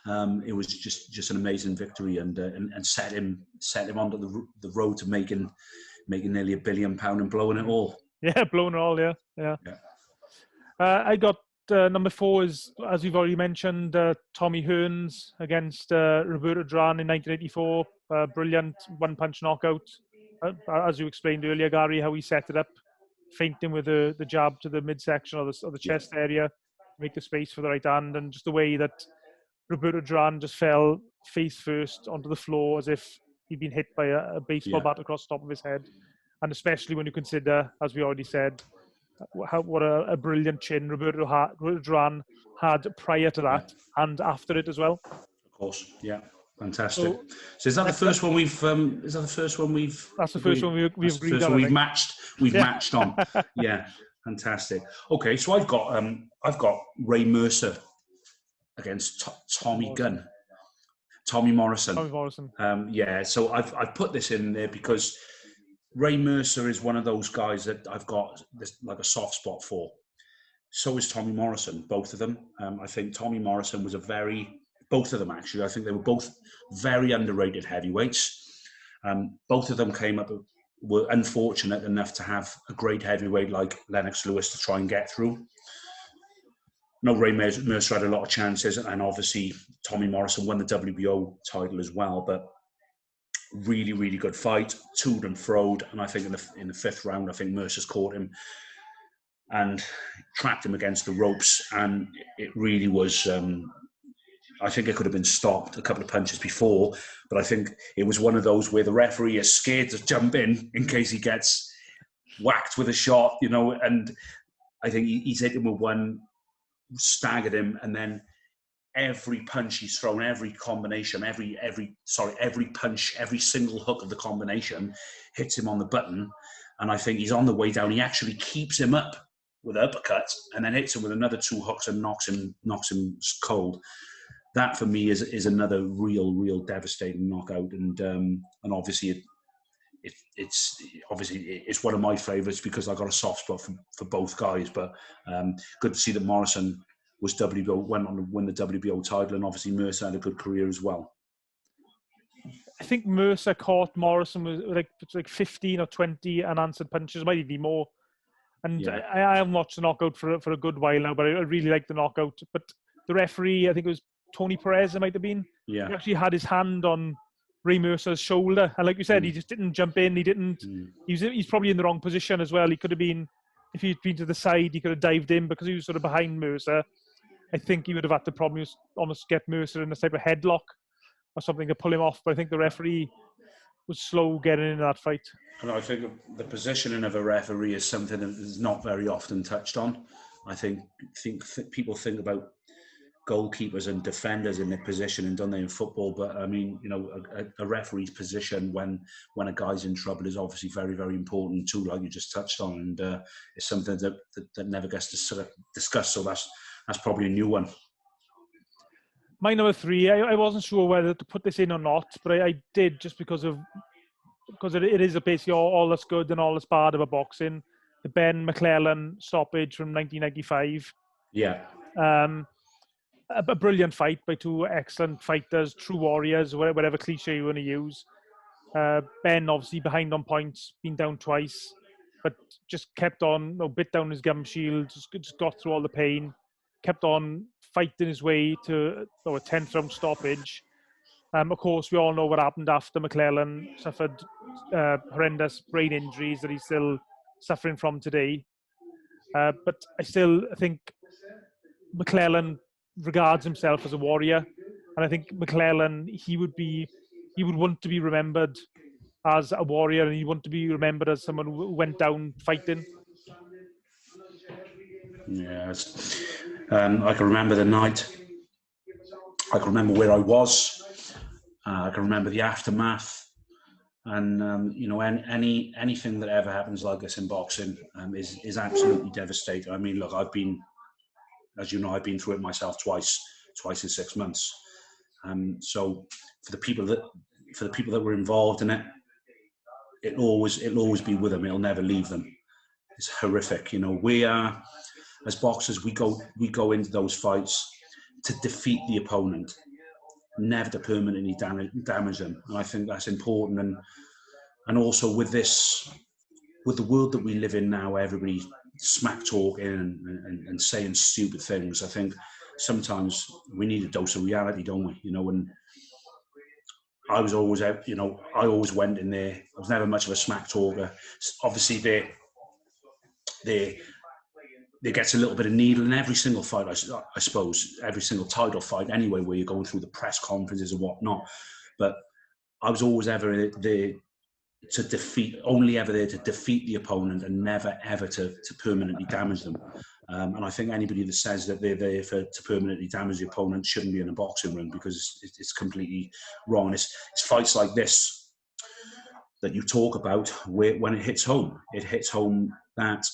It was just an amazing victory, and set him onto the road to making nearly £1 billion and blowing it all. Yeah, blowing it all. Yeah. I got number 4 is, as we've already mentioned, Tommy Hearns against Roberto Duran in 1984. Brilliant one-punch knockout. As you explained earlier, Gary, how he set it up, feinting with the jab to the midsection of the chest area, make the space for the right hand, and just the way that Roberto Duran just fell face first onto the floor as if he'd been hit by a baseball bat across the top of his head. And especially when you consider, as we already said, what a brilliant chin Roberto Duran had prior to that and after it as well. Of course, yeah. Fantastic. So is that the first one we've? Is that the first one we've? That's the first one we've agreed on. We've matched. We've matched on. Yeah, fantastic. Okay, so I've got Ray Mercer against Tommy Morrison. Tommy Morrison. Yeah. So I've put this in there because Ray Mercer is one of those guys that I've got this, like, a soft spot for. So is Tommy Morrison. Both of them. I think Tommy Morrison was both of them, actually. I think they were both very underrated heavyweights. Both of them were unfortunate enough to have a great heavyweight like Lennox Lewis to try and get through. No, Ray Mercer had a lot of chances, and obviously Tommy Morrison won the WBO title as well. But really, really good fight, toed and froed. And I think in the 5th round, I think Mercer's caught him and trapped him against the ropes. And it really was... I think it could have been stopped a couple of punches before, but I think it was one of those where the referee is scared to jump in case he gets whacked with a shot, you know. And I think he's hit him with one, staggered him, and then every punch he's thrown, every combination, every punch, every single hook of the combination hits him on the button. And I think he's on the way down. He actually keeps him up with an uppercut and then hits him with another 2 hooks and knocks him cold. That for me is another real devastating knockout, and obviously it's one of my favourites because I got a soft spot for both guys. But good to see that Morrison went on to win the WBO title, and obviously Mercer had a good career as well. I think Mercer caught Morrison with like 15 or 20 unanswered punches, might even be more. And I haven't watched the knockout for a good while now, but I really like the knockout. But the referee, I think it was Tony Perez, it might have been. Yeah. He actually had his hand on Ray Mercer's shoulder, and like you said, he just didn't jump in. He didn't. He's probably in the wrong position as well. He could have been, if he'd been to the side, he could have dived in because he was sort of behind Mercer. I think he would have had to probably almost get Mercer in a type of headlock or something to pull him off. But I think the referee was slow getting in that fight. And I think the positioning of a referee is something that is not very often touched on. I think people think about goalkeepers and defenders in their position, don't they, in football? But I mean, you know, a referee's position when a guy's in trouble is obviously very, very important too, like you just touched on, and it's something that never gets discussed. So that's probably a new one. My number 3, I wasn't sure whether to put this in or not, but I did just because it is basically all that's good and all that's bad about boxing. The Ben McClellan stoppage from 1995. Yeah. A brilliant fight by two excellent fighters, true warriors, whatever cliche you want to use. Ben obviously behind on points, been down twice, but just kept on, bit down his gum shield, just got through all the pain, kept on fighting his way to a 10th round stoppage. Of course, we all know what happened after McClellan suffered horrendous brain injuries that he's still suffering from today. But I think McClellan regards himself as a warrior, and I think McClellan he would want to be remembered as a warrior, and he want to be remembered as someone who went down fighting. Yes, I can remember the night. I can remember where I was. I can remember the aftermath, and you know, anything that ever happens like this in boxing is absolutely devastating. I mean, look, as you know, I've been through it myself twice in 6 months. So for the people that were involved in it, it'll always be with them. It'll never leave them. It's horrific. You know, we are, as boxers, we go into those fights to defeat the opponent, never to permanently damage them. And I think that's important. And also with the world that we live in now, everybody smack talking and saying stupid things. I think sometimes we need a dose of reality, don't we? You know, and I was always out, you know, I always went in there. I was never much of a smack talker. Obviously, there gets a little bit of needle in every single fight, I suppose, every single title fight anyway, where you're going through the press conferences and whatnot. But I was always ever there to defeat the opponent and never ever to permanently damage them. And I think anybody that says that they're there to permanently damage the opponent shouldn't be in a boxing ring, because it's completely wrong. It's fights like this that you talk about where, when it hits home that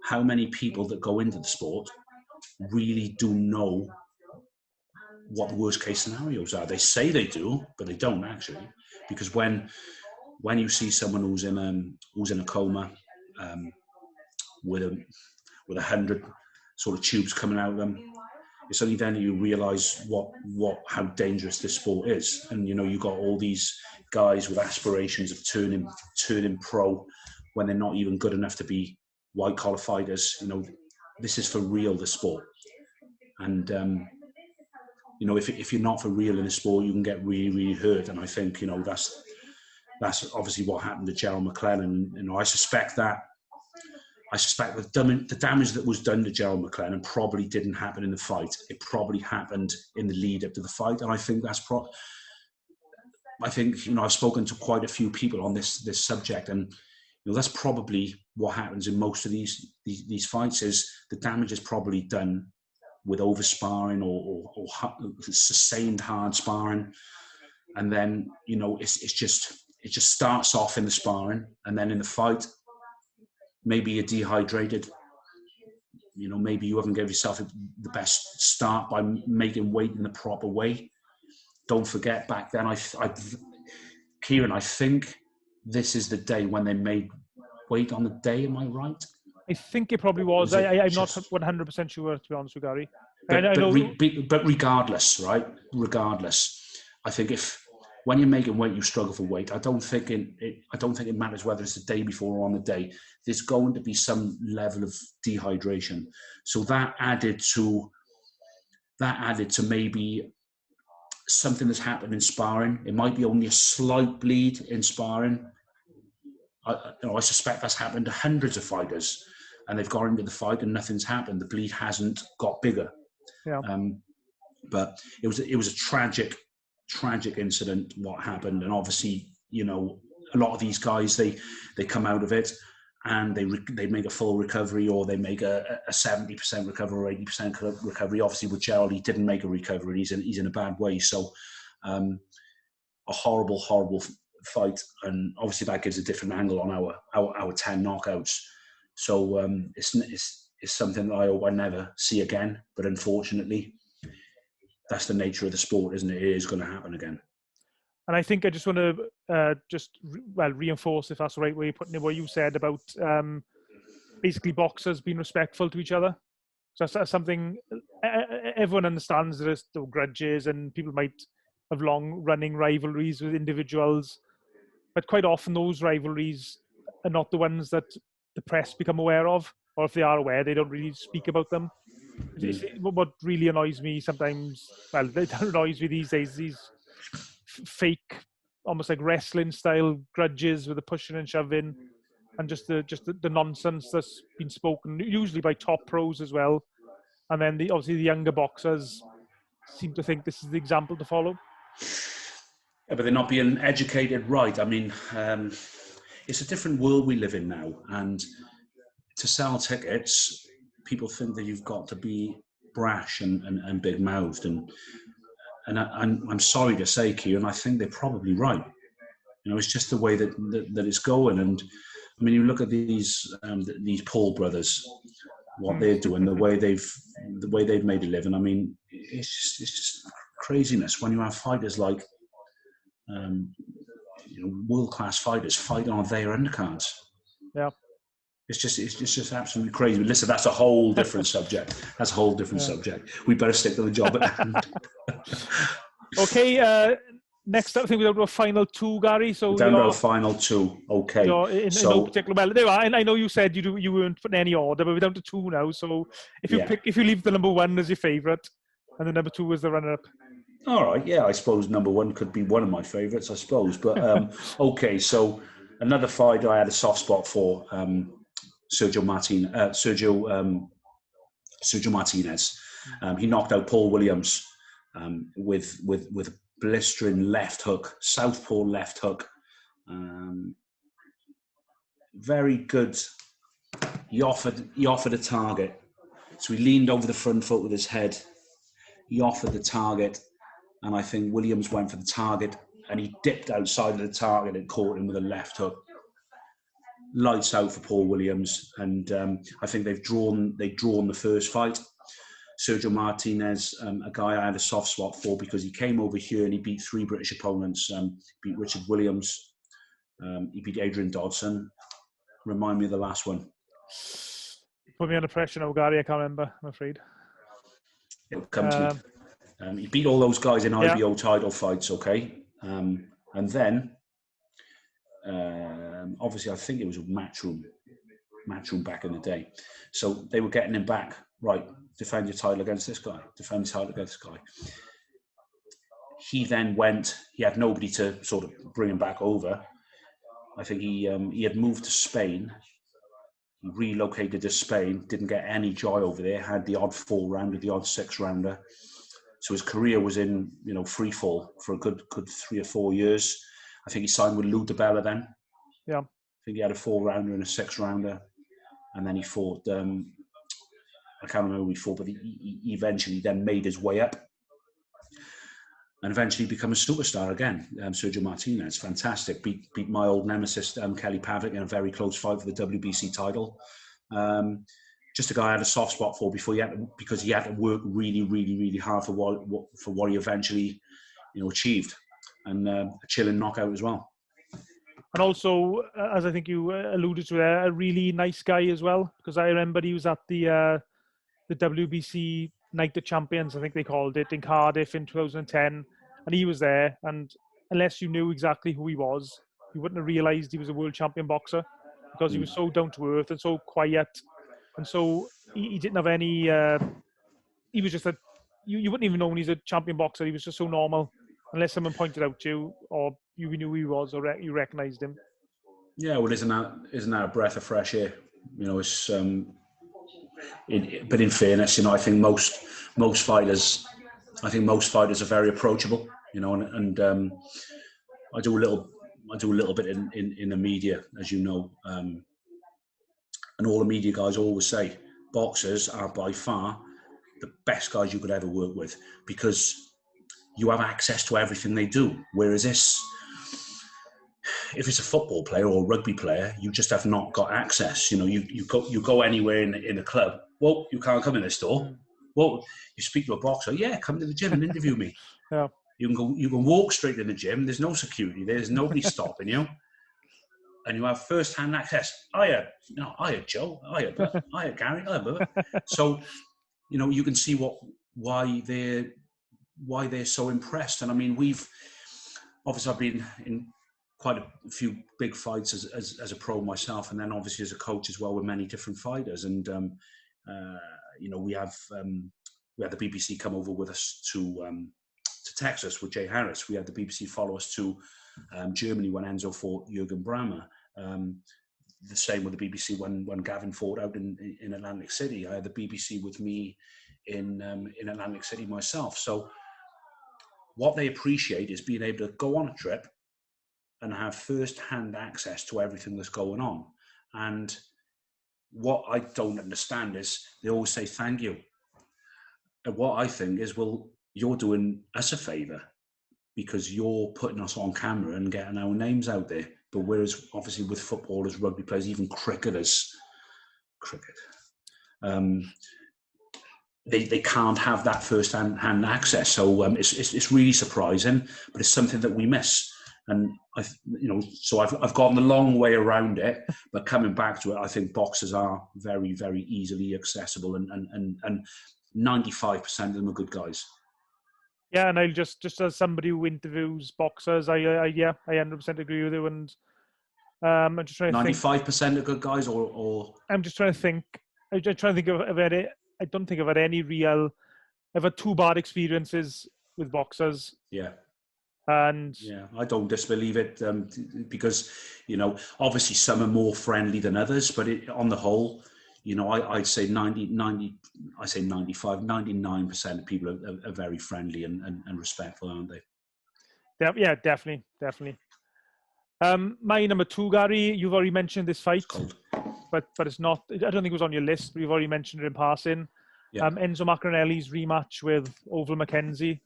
how many people that go into the sport really do know what the worst case scenarios are. They say they do, but they don't actually, because when you see someone who's in a coma with 100 sort of tubes coming out of them, it's only then you realise how dangerous this sport is. And you know, you got all these guys with aspirations of turning pro when they're not even good enough to be white collar fighters. You know, this is for real, the sport. And you know, if you're not for real in the sport, you can get really, really hurt. And I think, you know, that's obviously what happened to Ciaran McClellan. You know, I suspect that the damage that was done to Ciaran McClellan probably didn't happen in the fight. It probably happened in the lead up to the fight. And I think you know, I've spoken to quite a few people on this subject, and you know, that's probably what happens in most of these fights. Is the damage is probably done with over sparring or sustained hard sparring, and then you know, it just starts off in the sparring, and then in the fight, maybe you're dehydrated. You know, maybe you haven't given yourself the best start by making weight in the proper way. Don't forget, back then, Ciaran, I think this is the day when they made weight on the day. Am I right? I think it probably was. I'm not 100% sure, to be honest with Gary. But regardless, right? Regardless, I think when you're making weight, you struggle for weight. I don't think it matters whether it's the day before or on the day. There's going to be some level of dehydration. So that added to maybe something that's happened in sparring. It might be only a slight bleed in sparring. I suspect that's happened to hundreds of fighters, and they've gone into the fight and nothing's happened. The bleed hasn't got bigger. Yeah. But it was a tragic incident what happened, and obviously, you know, a lot of these guys they come out of it and they make a full recovery, or they make a 70% recovery or 80% recovery. Obviously, with Gerald, he didn't make a recovery. He's in a bad way. So, a horrible fight, and obviously that gives a different angle on our 10 knockouts. So it's something that I hope I never see again. But unfortunately, that's the nature of the sport, isn't it? It is going to happen again. And I think I just want to reinforce, if that's the right way of putting it, what you said about basically boxers being respectful to each other. So that's something everyone understands. There's no grudges, and people might have long-running rivalries with individuals, but quite often those rivalries are not the ones that the press become aware of, or if they are aware, they don't really speak about them. What really annoys me sometimes, well, it annoys me these days, these fake, almost like wrestling style grudges with the pushing and shoving, and just the nonsense that's been spoken, usually by top pros as well. And then obviously the younger boxers seem to think this is the example to follow. Yeah, but they're not being educated right. I mean, it's a different world we live in now, and to sell tickets, people think that you've got to be brash and big-mouthed, and I'm sorry to say, Ciaran, I think they're probably right. You know, it's just the way that it's going. And I mean, you look at these Paul brothers, what they're doing, the way they've made a living. I mean, it's just craziness when you have fighters like world-class fighters fighting on their undercards. Yeah. It's just absolutely crazy. But listen, that's a whole different subject. That's a whole different subject. We better stick to the job at hand. Okay. Next up, I think we're down to a final two, Gary. So we're down to a final two. Okay. In no particular. Well, there are, and I know you said you weren't putting any order, but we're down to two now. So if you leave the number one as your favourite, and the number two as the runner-up. All right. Yeah, I suppose number one could be one of my favourites. I suppose, but okay. So another fighter I had a soft spot for, Sergio Martinez. He knocked out Paul Williams with a blistering left hook, southpaw left hook. Very good. He offered a target, so he leaned over the front foot with his head. He offered the target, and I think Williams went for the target, and he dipped outside of the target and caught him with a left hook. Lights out for Paul Williams, and I think they've drawn the first fight. Sergio Martinez, a guy I had a soft spot for because he came over here and he beat three British opponents. Beat Richard Williams, he beat Adrian Dodson. Remind me of the last one. Put me under pressure now, Gary. I can't remember, I'm afraid. It'll come to me. He beat all those guys in IBO title fights, okay? And then, obviously, I think it was a matchroom back in the day. So they were getting him back. Right, defend your title against this guy. Defend your title against this guy. He then went. He had nobody to sort of bring him back over. I think he had moved to Spain. He relocated to Spain. Didn't get any joy over there. Had the odd 4-rounder, the odd 6-rounder. So his career was in free fall for a good 3 or 4 years. I think he signed with Lou DiBella then. Yeah. I think he had a 4-rounder and a 6-rounder, and then he fought. I can't remember who he fought, but he eventually then made his way up and eventually become a superstar again. Sergio Martinez, fantastic. Beat my old nemesis, Kelly Pavlik, in a very close fight for the WBC title. Just a guy I had a soft spot for because he had to work really, really, really hard for what he eventually achieved. And a chilling knockout as well. And also, as I think you alluded to there, a really nice guy as well, because I remember he was at the WBC Night of Champions, I think they called it, in Cardiff in 2010, and he was there. And unless you knew exactly who he was, you wouldn't have realised he was a world champion boxer, because he was so down to earth and so quiet, and so he didn't have any. He was just you wouldn't even know when he's a champion boxer. He was just so normal, unless someone pointed out to you or you knew who he was or you recognised him. Yeah, well, isn't that a breath of fresh air? It's but in fairness, I think most fighters are very approachable, and I do a little bit in the media, as you know, and all the media guys always say boxers are by far the best guys you could ever work with, because you have access to everything they do. Whereas if it's a football player or a rugby player, you just have not got access. You go anywhere in a club. Well, you can't come in this door. Well, you speak to a boxer. Yeah, come to the gym and interview me. Yeah. You can go. You can walk straight in the gym. There's no security. There's nobody stopping you, and you have first-hand access. Hiya Joe. Hiya Gary. Hiya. So, you can see why they're so impressed. And I mean, I've been in quite a few big fights as a pro myself, and then obviously as a coach as well with many different fighters. And we had the BBC come over with us to Texas with Jay Harris. We had the BBC follow us to Germany when Enzo fought Jürgen Brammer. The same with the BBC when Gavin fought out in Atlantic City. I had the BBC with me in Atlantic City myself. So what they appreciate is being able to go on a trip and have first-hand access to everything that's going on. And what I don't understand is they always say thank you. And what I think is, well, you're doing us a favour because you're putting us on camera and getting our names out there. But whereas obviously with footballers, rugby players, even cricketers, they can't have that first-hand access. So it's really surprising, but it's something that we miss. And so I've gone the long way around it, but coming back to it, I think boxers are very, very easily accessible, and 95% of them are good guys. Yeah, and I just as somebody who interviews boxers, I 100% agree with you. And I'm just trying to 95% are good guys, or I'm just trying to think. I'm just trying to think of any. I don't think I've had any real. I've had two bad experiences with boxers. Yeah. And yeah, I don't disbelieve it because, obviously some are more friendly than others, but on the whole, I'd say 99% of people are very friendly and respectful, aren't they? Yeah, definitely. My number two, Gary, you've already mentioned this fight, but it's not. I don't think it was on your list, but you've already mentioned it in passing. Yeah. Enzo Maccarinelli's rematch with Oval McKenzie.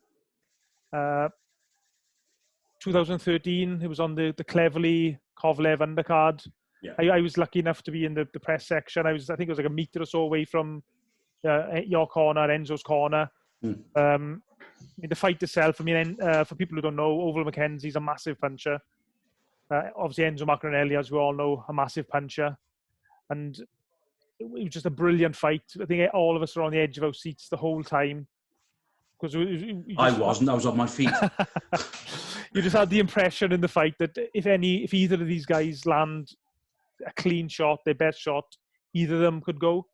2013, it was on the Cleverly Kovalev undercard. Yeah. I was lucky enough to be in the press section. I think it was like a meter or so away from your corner, Enzo's corner. The fight itself, for people who don't know, Oval McKenzie's a massive puncher. Obviously, Enzo Maccarinelli, as we all know, a massive puncher. And it was just a brilliant fight. I think all of us were on the edge of our seats the whole time. I wasn't. I was on my feet. You just had the impression in the fight that if either of these guys land a clean shot, their best shot, either of them could go.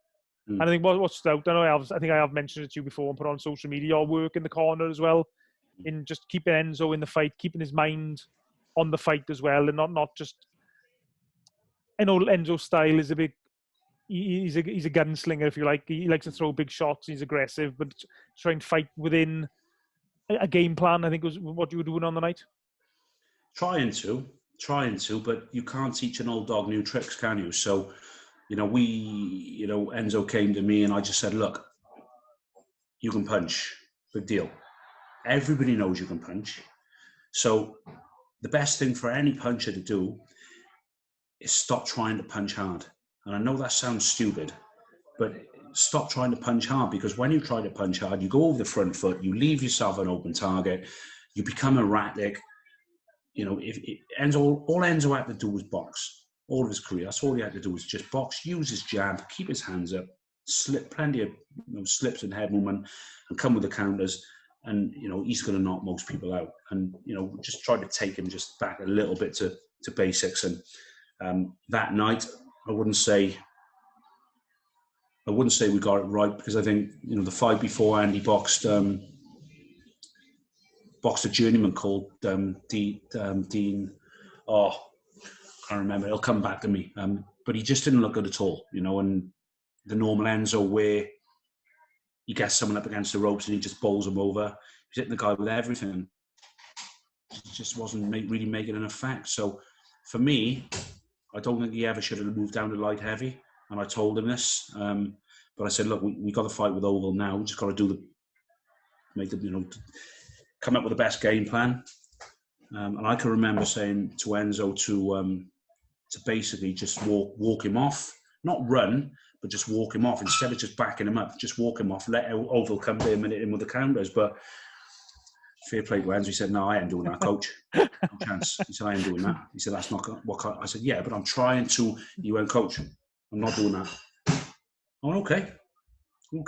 And I think what stood out, I think I have mentioned it to you before and put on social media, your work in the corner as well, in just keeping Enzo in the fight, keeping his mind on the fight as well, and not just. I know Enzo's style is he's a gunslinger, if you like. He likes to throw big shots. He's aggressive, but try and fight within a game plan, I think was what you were doing on the night. Trying to, but you can't teach an old dog new tricks, can you? So, Enzo came to me and I just said, look, you can punch. Big deal. Everybody knows you can punch. So the best thing for any puncher to do is stop trying to punch hard. And I know that sounds stupid, but stop trying to punch hard, because when you try to punch hard, you go over the front foot, you leave yourself an open target, you become erratic. All Enzo had to do was box. All of his career, that's all he had to do was just box, use his jab, keep his hands up, slip plenty of slips and head movement, and come with the counters. And he's going to knock most people out. And just try to take him just back a little bit to basics. And that night, I wouldn't say we got it right, because I think the fight before Andy boxed a journeyman called Dean. Oh, I can't remember. It'll come back to me. But he just didn't look good at all, and the normal Enzo where he gets someone up against the ropes and he just bowls them over. He's hitting the guy with everything. He just wasn't really making an effect. So for me, I don't think he ever should have moved down to light heavy. And I told him this. But I said, look, we got to fight with Oval now. We just got to come up with the best game plan. And I can remember saying to Enzo to basically just walk him off, not run, but just walk him off instead of just backing him up. Just walk him off, let Oval come to him and hit him with the counters. But fair play to Enzo. He said, "No, I ain't doing that, coach. No chance." He said, "I ain't doing that." He said, "That's not what." I said, "Yeah, but I'm trying to." He went, "Coach, I'm not doing that." Oh, okay.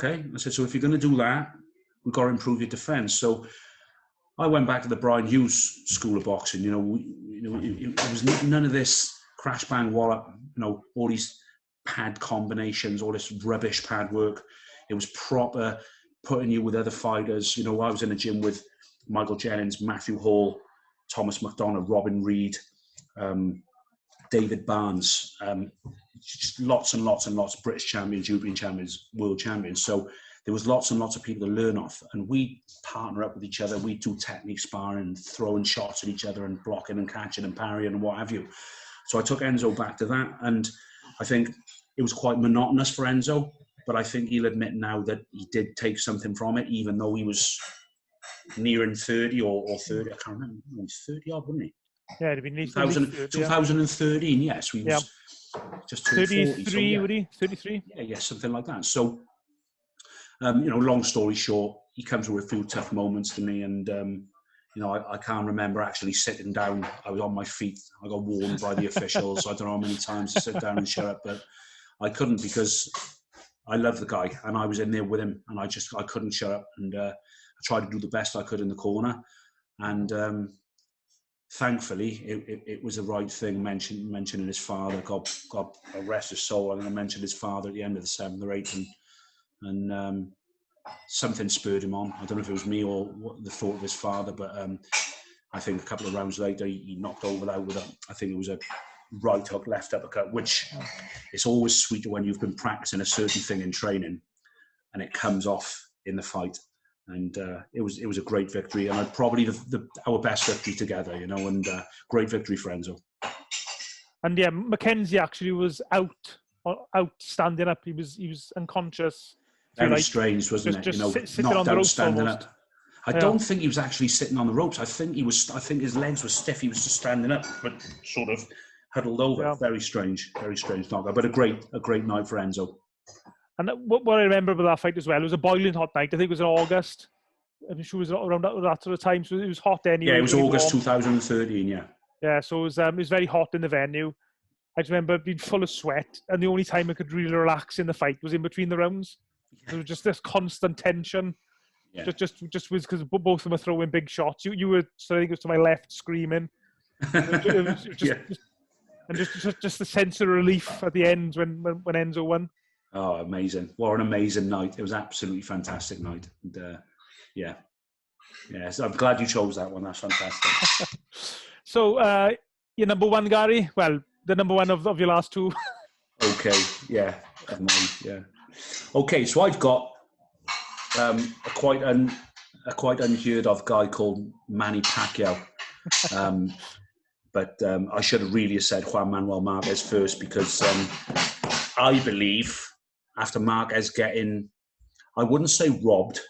I said, "So if you're going to do that, we've got to improve your defence." So I went back to the Brian Hughes School of Boxing. It was none of this crash bang wallop. All these pad combinations, all this rubbish pad work. It was proper putting you with other fighters. I was in a gym with Michael Jennings, Matthew Hall, Thomas McDonough, Robin Reed, David Barnes, just lots and lots and lots of British champions, European champions, world champions. So there was lots and lots of people to learn off, and we partner up with each other. We do technique sparring, throwing shots at each other and blocking and catching and parrying and what have you. So I took Enzo back to that, and I think it was quite monotonous for Enzo, but I think he'll admit now that he did take something from it, even though he was nearing 30 or 30. I can't remember. He was 30 odd, wasn't he? Yeah, it'd been 2013, yes. We was just 33, 40, so yeah. Would he? 33? Yeah, something like that. So, long story short, he comes through a few tough moments to me, and I can't remember actually sitting down. I was on my feet. I got warned by the officials. I don't know how many times to sit down and shut up, but I couldn't because I love the guy, and I was in there with him, and I couldn't shut up, and I tried to do the best I could in the corner, and thankfully it was the right thing. Mentioning his father, God rest his soul. I'm going to mention his father at the end of the 7th or 8th, and something spurred him on. I don't know if it was me or the thought of his father, but I think a couple of rounds later he knocked Oval out with I think it was a right hook, left uppercut, which it's always sweeter when you've been practicing a certain thing in training and it comes off in the fight. And it was a great victory, and probably our best victory together, and great victory for Enzo. And yeah, Mackenzie actually was out standing up. He was unconscious. Very strange, wasn't it? Sitting knocked on the out, ropes standing almost. up. I don't think he was actually sitting on the ropes. I think his legs were stiff. He was just standing up, but sort of huddled over. Yeah. Very strange knockout. But a great night for Enzo. And what I remember about that fight as well, it was a boiling hot night. I think it was in August. I'm sure it was around that sort of time, so it was hot anyway. Yeah, it was August 2013, yeah. Yeah, so it was very hot in the venue. I just remember being full of sweat, and the only time I could really relax in the fight was in between the rounds. There was just this constant tension. Yeah. Just was because both of them were throwing big shots. You were, so I think it was to my left, screaming. It was just the sense of relief at the end when Enzo won. Oh, amazing! What an amazing night! It was absolutely fantastic night. And, so I'm glad you chose that one. That's fantastic. So, your number one, Gary? Well, the number one of your last two. Okay, yeah. Okay, so I've got a quite unheard of guy called Manny Pacquiao. But I should have really said Juan Manuel Marquez first, because I believe after Marquez getting, I wouldn't say robbed,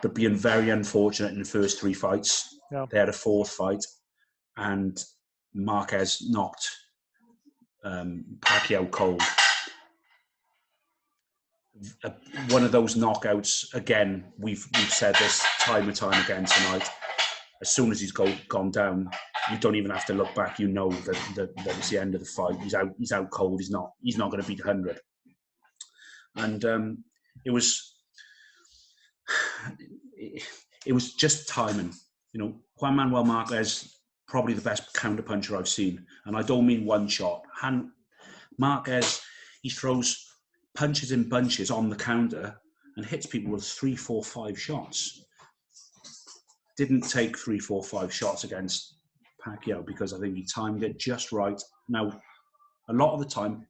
but being very unfortunate in the first 3 fights. Yeah. They had a 4th fight, and Marquez knocked Pacquiao cold. One of those knockouts, again, we've said this time and time again tonight, as soon as he's gone down, you don't even have to look back. You know that it's the end of the fight. He's out cold. He's not going to beat 100. And it was just timing. Juan Manuel Marquez, probably the best counterpuncher I've seen, and I don't mean one shot. Marquez, he throws punches in bunches on the counter and hits people with 3, 4, 5 shots. Didn't take 3, 4, 5 shots against Pacquiao because I think he timed it just right. Now, a lot of the time,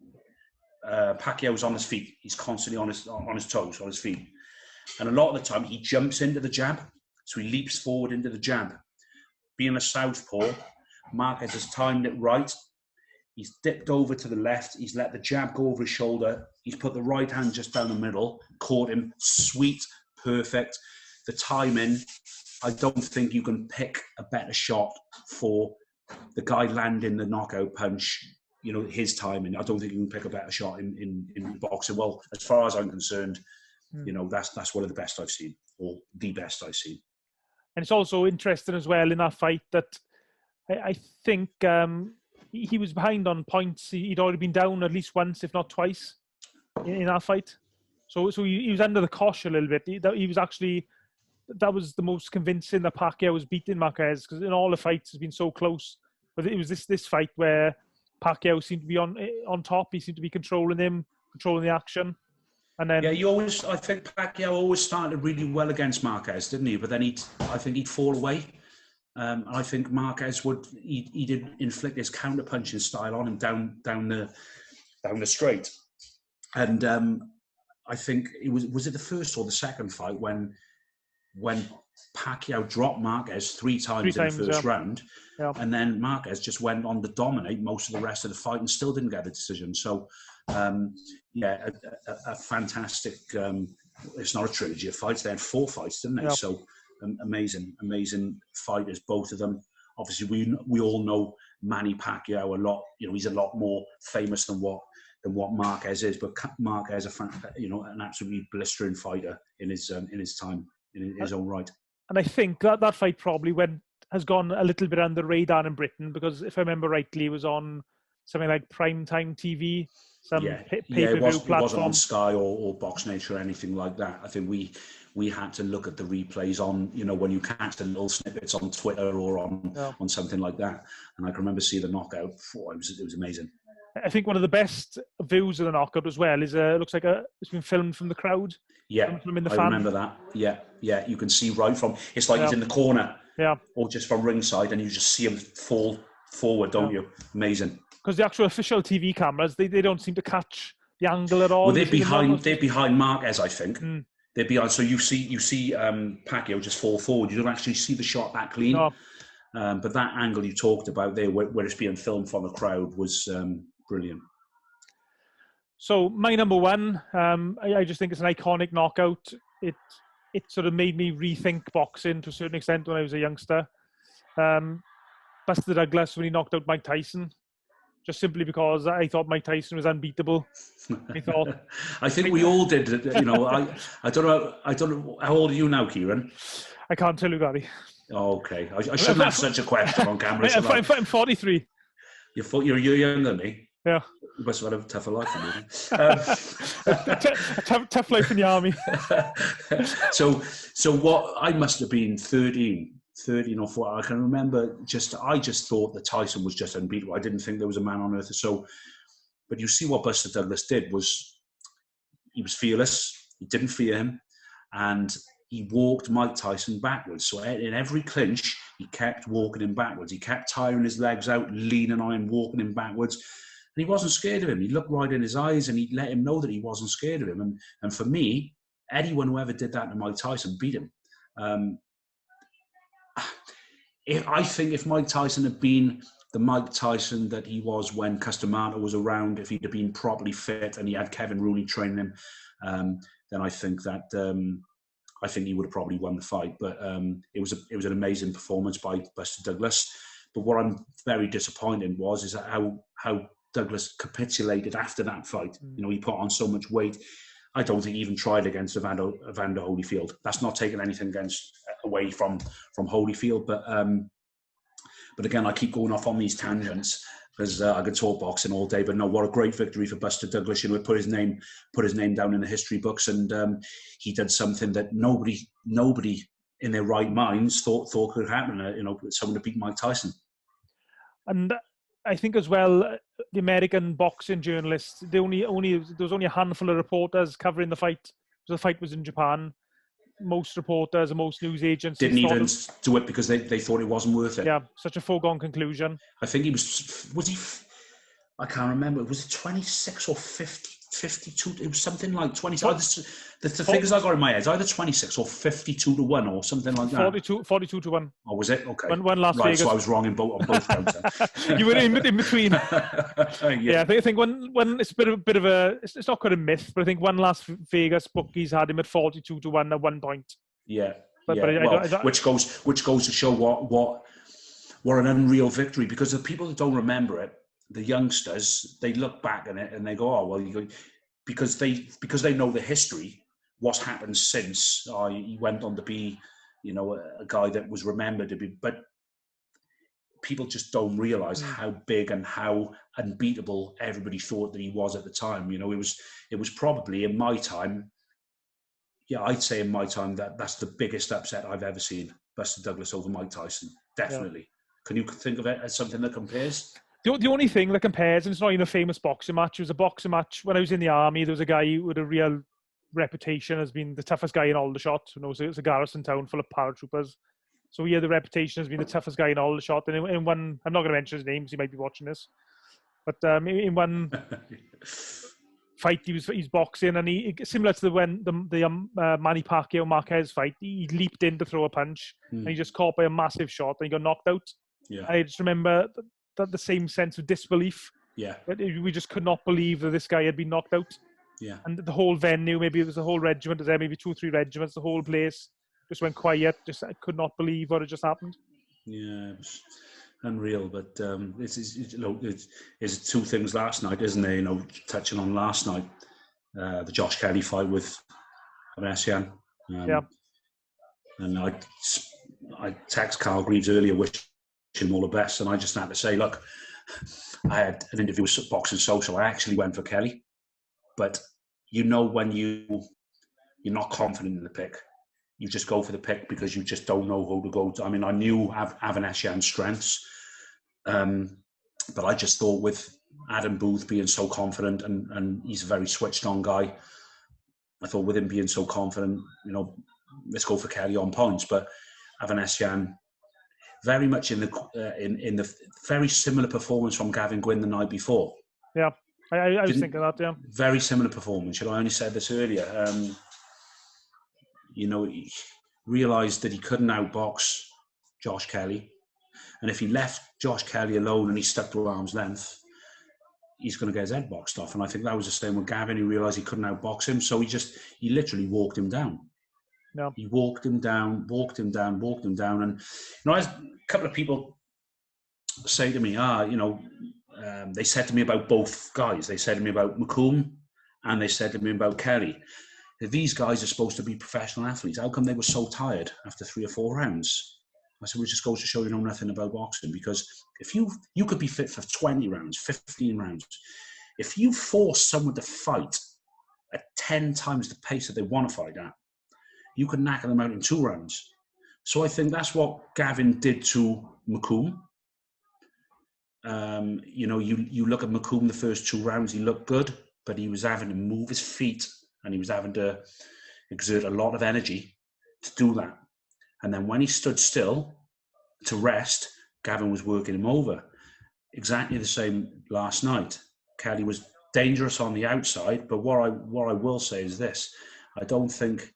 Pacquiao's on his feet. He's constantly on his toes, on his feet. And a lot of the time, he jumps into the jab. So he leaps forward into the jab. Being a southpaw, Marquez has timed it right. He's dipped over to the left. He's let the jab go over his shoulder. He's put the right hand just down the middle, caught him. Sweet, perfect. The timing, I don't think you can pick a better shot for the guy landing the knockout punch. You know, his timing. I don't think you can pick a better shot in boxing. Well, as far as I'm concerned, you know, that's one of the best I've seen, or the best I've seen. And it's also interesting as well in that fight that I think he was behind on points. He'd already been down at least once, if not twice, in that fight. So he was under the cosh a little bit. He was actually, that was the most convincing that Pacquiao was beating Marquez, because in all the fights has been so close. But it was this fight where Pacquiao seemed to be on top. He seemed to be controlling him, controlling the action. And then, yeah, I think Pacquiao always started really well against Marquez, didn't he? But then I think he'd fall away. I think Marquez he did inflict his counter punching style on him down the straight. And I think was it the first or the second fight when Pacquiao dropped Marquez three times in the first round, and then Marquez just went on to dominate most of the rest of the fight and still didn't get a decision. So, a fantastic. It's not a trilogy of fights; they had 4 fights, didn't they? Yeah. So, amazing fighters, both of them. Obviously, we all know Manny Pacquiao a lot. You know, he's a lot more famous than what Marquez is, but Marquez an absolutely blistering fighter in his time, in his own right. And I think that fight probably has gone a little bit under the radar in Britain, because if I remember rightly, it was on something like primetime TV, pay-per-view platform. It wasn't on Sky or Box Nature or anything like that. I think we had to look at the replays on, you know, when you catch the little snippets on Twitter or on something like that. And I can remember seeing the knockout. It was amazing. I think one of the best views of the knockout as well is looks like it's been filmed from the crowd. Yeah, I remember that. Yeah, you can see right from. It's like he's in the corner. Yeah, or just from ringside, and you just see him fall forward, don't you? Amazing. Because the actual official TV cameras, they don't seem to catch the angle at all. Well, they're behind Marquez, I think. They're behind. So you see Pacquiao just fall forward. You don't actually see the shot that clean. No. But that angle you talked about there, where it's being filmed from the crowd, was brilliant. So my number one, I just think it's an iconic knockout. It sort of made me rethink boxing to a certain extent when I was a youngster. Buster Douglas, when he knocked out Mike Tyson, just simply because I thought Mike Tyson was unbeatable. I think we all did. You know, I don't know. How old are you now, Ciaran? I can't tell you, Gary. Oh, okay. I shouldn't ask such a question on camera. I'm 43. You're younger than me. Yeah. You must have had a tougher life than me. Tough life in the army. So what, I must have been 13 or 14. I can remember I just thought that Tyson was just unbeatable. I didn't think there was a man on earth. But you see what Buster Douglas did was, he was fearless. He didn't fear him. And he walked Mike Tyson backwards. So in every clinch, he kept walking him backwards. He kept tiring his legs out, leaning on him, walking him backwards. And he wasn't scared of him. He looked right in his eyes and he let him know that he wasn't scared of him. And for me, anyone who ever did that to Mike Tyson beat him. I think if Mike Tyson had been the Mike Tyson that he was when Customano was around, if he'd have been properly fit and he had Kevin Rooney training him, then I think he would have probably won the fight. But it was an amazing performance by Buster Douglas. But what I'm very disappointed is how Douglas capitulated after that fight. You know, he put on so much weight. I don't think he even tried against Evander Holyfield. That's not taking anything away from Holyfield. But again, I keep going off on these tangents because I could talk boxing all day. But no, what a great victory for Buster Douglas. You know, put his name down in the history books, and he did something that nobody in their right minds thought could happen. You know, someone to beat Mike Tyson. And I think as well, the American boxing journalists, there was only a handful of reporters covering the fight. The fight was in Japan. Most reporters and most news agents didn't even do it because they thought it wasn't worth it. Yeah, such a foregone conclusion. I think was he? I can't remember. Was it 26 or 50 52. It was something like 20. The figures I got in my head, either 26 or 52-1 or something like that. 42 to 1. Oh, was it? Okay. One Las right, Vegas. so I was wrong on both counts. You were in between. Yeah. I think one it's a bit of a it's not quite a myth, but I think one Las Vegas bookies had him at 42 to 1 at one point. Yeah. But I don't, which goes to show what an unreal victory, because the people that don't remember it, the youngsters, they look back on it and they go, oh well, because they know the history, what's happened since. He went on to be, a guy that was remembered to be, but people just don't realize how big and how unbeatable everybody thought that he was at the time. It was probably in my time. Yeah, I'd say in my time that's the biggest upset I've ever seen. Buster Douglas over Mike Tyson, definitely. Yeah. Can you think of it as something that compares? The only thing that compares, and it's not even a famous boxing match, it was a boxing match when I was in the army. There was a guy with a real reputation as being the toughest guy in Aldershot. It was a garrison town full of paratroopers. So he had the reputation as being the toughest guy in Aldershot. And in one, I'm not going to mention his name because he might be watching this, but in one fight, he's boxing, and he, similar to the Manny Pacquiao Marquez fight, he leaped in to throw a punch, and he just caught by a massive shot, and he got knocked out. Yeah. I just remember that the same sense of disbelief. Yeah. That we just could not believe that this guy had been knocked out. Yeah. And the whole venue, maybe it was the whole regiment, there maybe 2 or 3 regiments, the whole place just went quiet. I could not believe what had just happened. Yeah, it was unreal. But it's 2 things last night, isn't there? Touching on last night, the Josh Kelly fight with Ciaran. Yeah. And I text Carl Greaves earlier, wishing him all the best, and I just had to say, look, I had an interview with Boxing Social. I actually went for Kelly, but when you're not confident in the pick, you just go for the pick because you just don't know who to go to. I mean, I knew Avanesian's strengths, but I just thought with Adam Booth being so confident, and he's a very switched on guy, I thought with him being so confident, let's go for Kelly on points. But Avanesian, very much in the very similar performance from Gavin Gwynn the night before. Yeah, I was thinking that. Yeah, very similar performance. I only said this earlier. He realised that he couldn't outbox Josh Kelly, and if he left Josh Kelly alone and he stuck to arm's length, he's going to get his head boxed off. And I think that was the same with Gavin. He realised he couldn't outbox him, so he literally walked him down. No. He walked him down, and I had a couple of people say to me, they said to me about both guys. They said to me about McComb, and they said to me about Kelly. If these guys are supposed to be professional athletes, how come they were so tired after 3 or 4 rounds? I said, well, it just goes to show you know nothing about boxing, because if you could be fit for 20 rounds, 15 rounds, if you force someone to fight at 10 times the pace that they want to fight at, you could knock them out in 2 rounds. So I think that's what Gavin did to McComb. You look at McComb the first 2 rounds, he looked good, but he was having to move his feet and he was having to exert a lot of energy to do that. And then when he stood still to rest, Gavin was working him over. Exactly the same last night. Kelly was dangerous on the outside, but what I will say is this: I think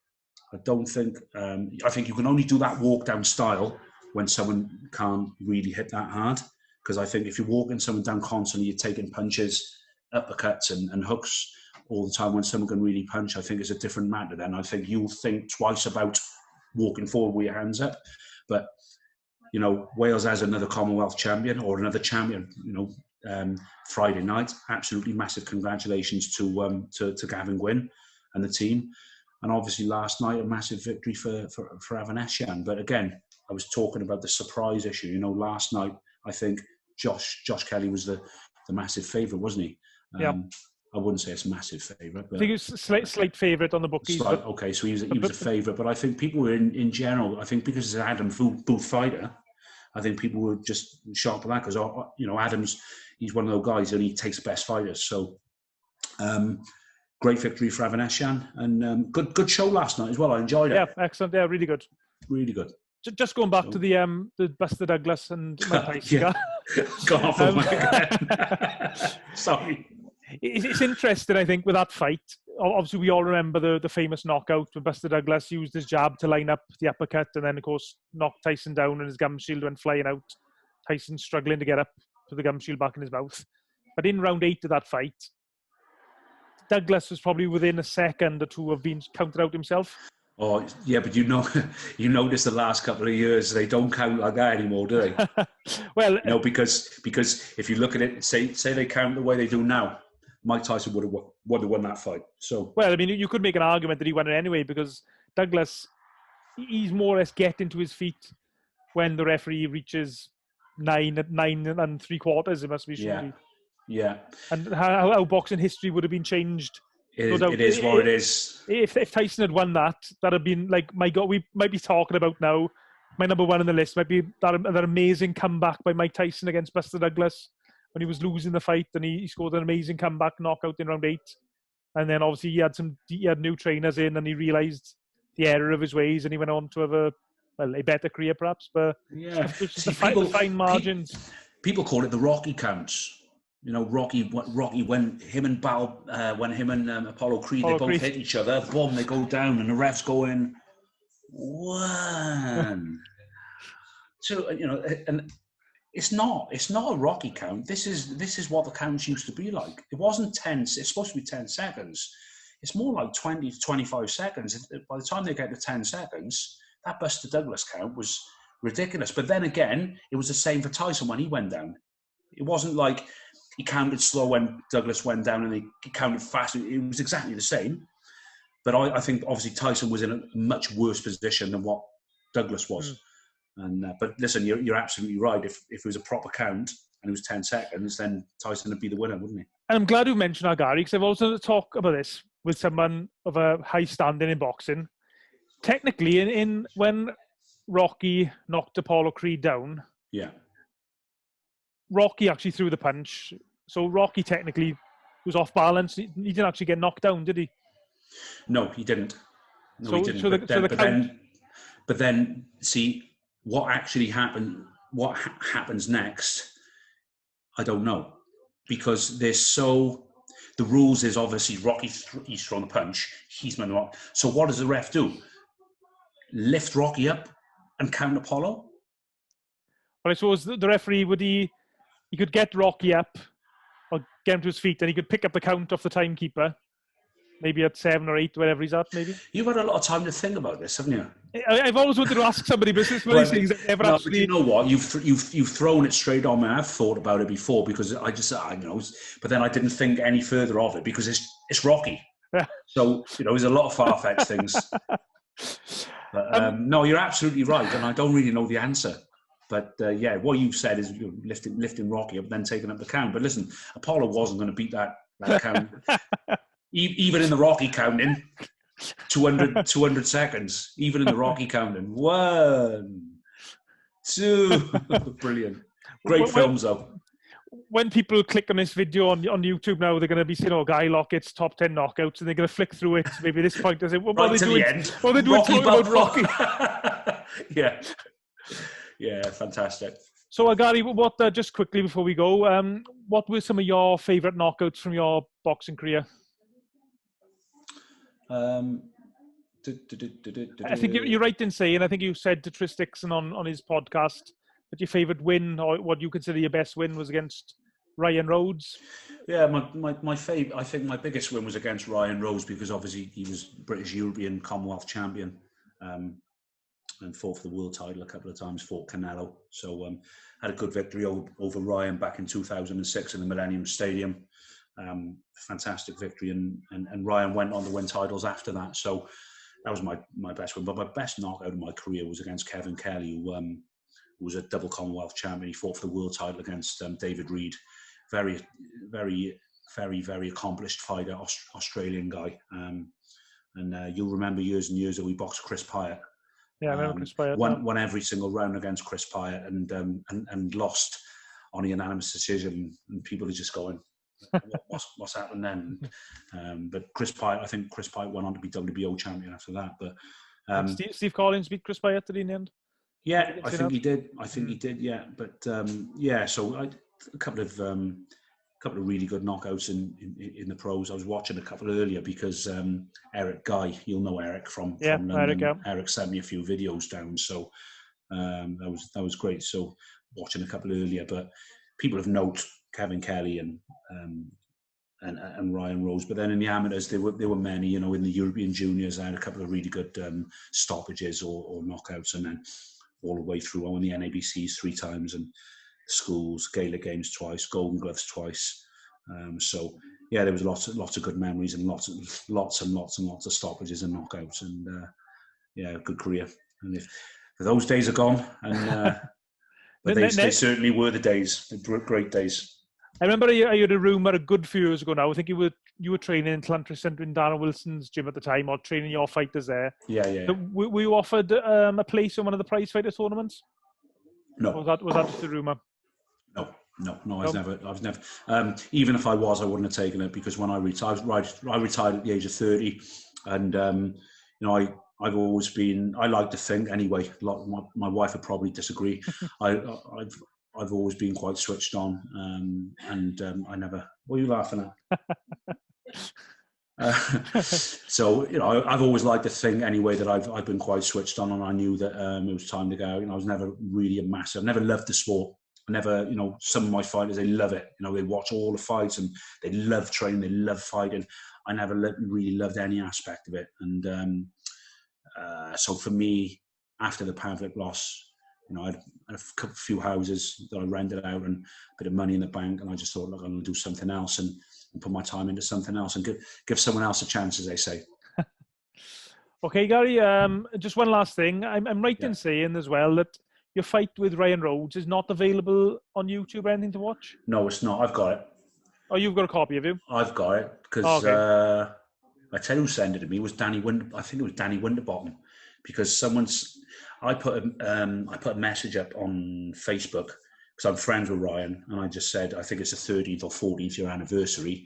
you can only do that walk down style when someone can't really hit that hard. Because I think if you're walking someone down constantly, you're taking punches, uppercuts and hooks all the time. When someone can really punch, I think it's a different matter. Then I think you'll think twice about walking forward with your hands up. But Wales has another Commonwealth champion or another champion. Friday night, absolutely massive congratulations to Gavin Gwynn and the team. And obviously last night, a massive victory for Avanesian. But again, I was talking about the surprise issue. Last night, I think Josh Kelly was the massive favourite, wasn't he? Yeah. I wouldn't say it's a massive favourite. I think he was slight favourite on the bookies. Okay, so he was a favourite. But I think people were in general, I think because it's an Adam Booth fighter, I think people were just shocked by that because, Adams, he's one of those guys and he takes the best fighters. So, great victory for Avanesian, and good show last night as well. I enjoyed it. Yeah, excellent. Yeah, really good. Really good. Just going back to the Buster Douglas and Mike Tyson. Go off of Mike again. Sorry. It's interesting, I think, with that fight. Obviously, we all remember the famous knockout when Buster Douglas used his jab to line up the uppercut and then, of course, knocked Tyson down and his gum shield went flying out. Tyson struggling to get up to the gum shield back in his mouth. But in round 8 of that fight, Douglas was probably within a second or two of being counted out himself. Oh, yeah, but you notice the last couple of years, they don't count like that anymore, do they? Well, because if you look at it, say they count the way they do now, Mike Tyson would have won that fight. So, well, I mean, you could make an argument that he won it anyway because Douglas, he's more or less getting to his feet when the referee reaches 9 and 3/4. It must be. Yeah. And how boxing history would have been changed. It is what it is. If Tyson had won that'd have been like, my God, we might be talking about now. My number one on the list might be that amazing comeback by Mike Tyson against Buster Douglas when he was losing the fight and he scored an amazing comeback knockout in round 8. And then obviously he had new trainers in and he realised the error of his ways and he went on to have a better career perhaps. But yeah, the fine margins. People call it the Rocky counts. You know, Rocky when him and Apollo Creed, they both hit each other, boom, they go down, and the ref's going 1. So and it's not a Rocky count. This is what the counts used to be like. It wasn't 10. It's supposed to be 10 seconds. It's more like 20 to 25 seconds. By the time they get to 10 seconds, that Buster Douglas count was ridiculous. But then again, it was the same for Tyson when he went down. It wasn't like he counted slow when Douglas went down and he counted fast. It was exactly the same. But I think obviously Tyson was in a much worse position than what Douglas was. But listen, you're absolutely right. If it was a proper count and it was 10 seconds, then Tyson would be the winner, wouldn't he? And I'm glad you mentioned that, Gary, because I've also talked about this with someone of a high standing in boxing. Technically, in when Rocky knocked Apollo Creed down, Rocky actually threw the punch. So Rocky technically was off balance. He didn't actually get knocked down, did he? No, he didn't. He didn't. But then, see, what actually happened, what happens next, I don't know. Because the rules is obviously Rocky, he's thrown the punch, he's meant to. So what does the ref do? Lift Rocky up and count Apollo? Well, I suppose the referee he could get Rocky up or get him to his feet and he could pick up the count off the timekeeper, maybe at 7 or 8, wherever he's at, maybe. You've had a lot of time to think about this, haven't you? I've always wanted to ask somebody, but it's one of these things I've never actually... But you know what? You've thrown it straight on me. I've thought about it before because I know, but then I didn't think any further of it because it's Rocky. Yeah. So, there's a lot of far-fetched things. But, no, you're absolutely right, and I don't really know the answer. But what you've said is lifting Rocky up, then taking up the count. But listen, Apollo wasn't going to beat that count. Even in the Rocky counting, 200 seconds. Even in the Rocky counting. 1, 2. Brilliant. Great films, though. When people click on this video on YouTube now, they're going to be seeing, Gary Lockett's top 10 knockouts, and they're going to flick through it. Maybe this point, they say, what are they doing? What are they doing talking about Rocky? Yeah, fantastic. So, Gary, what just quickly before we go, what were some of your favourite knockouts from your boxing career? I think you're right in saying, I think you said to Tris Dixon on his podcast that your favourite win, or what you consider your best win, was against Ryan Rhodes. Yeah, my favourite, I think my biggest win was against Ryan Rhodes because obviously he was British, European, Commonwealth champion. And fought for the world title a couple of times, fought Canelo. So had a good victory over Ryan back in 2006 in the Millennium Stadium. Fantastic victory, and Ryan went on to win titles after that. So that was my best win. But my best knockout of my career was against Kevin Kelly, who was a double Commonwealth champion. He fought for the world title against David Reed. Very, very, very, very accomplished fighter, Australian guy. And you'll remember years and years that we boxed Chris Pyatt. Yeah, I remember Chris Pyatt. Won every single round against Chris Pyatt and lost on a unanimous decision. And people are just going, what's happened then? But Chris Pyatt, I think Chris Pyatt went on to be WBO champion after that. But Steve Collins beat Chris Pyatt in the end? Yeah, I think he did. Yeah. But so a couple of couple of really good knockouts in the pros. I was watching a couple earlier because Eric Guy, you'll know Eric from London. Eric, yeah. Eric sent me a few videos down, so that was great. So watching a couple earlier, but people of note, Kevin Kelly and Ryan Rose. But then in the amateurs, there were many. You know, in the European juniors, I had a couple of really good stoppages or knockouts, and then all the way through. I won the NABCs 3 times and schools, Gaelic Games twice, Golden Gloves twice. So yeah, there was lots of good memories and lots of stoppages and knockouts, and yeah, good career. And if those days are gone, and but they certainly were the days, the great days. I remember I heard a rumour a good few years ago now. I think you were training in Tlantry Centre in Darren Wilson's gym at the time, or training your fighters there. Yeah. So were you offered a place in one of the prize fighter tournaments? No. Or was that just a rumour? No. I was never. Even if I was, I wouldn't have taken it, because when I retired at the age of 30, and you know, I've always been. I like to think anyway. My wife would probably disagree. I've always been quite switched on, and I never. What are you laughing at? So you know, I've always liked to think anyway that I've been quite switched on, and I knew that it was time to go. You know, I was never really a massive. I never loved the sport. I never, you know, some of my fighters, they love it. You know, they watch all the fights and they love training, they love fighting. I never really loved any aspect of it, and so for me, after the Pavlik loss, you know, I had a few houses that I rented out and a bit of money in the bank, and I just thought, look, I'm going to do something else and put my time into something else and give someone else a chance, as they say. Okay, Gary, just one last thing. I'm right in saying as well that your fight with Ryan Rhodes is not available on YouTube or anything to watch? No, it's not. I've got it. Oh, you've got a copy, have you? I've got it, because I tell you who sent it to me. It was I think it was Danny Winterbottom, because I put a message up on Facebook, because I'm friends with Ryan, and I just said, I think it's the 30th or 40th year anniversary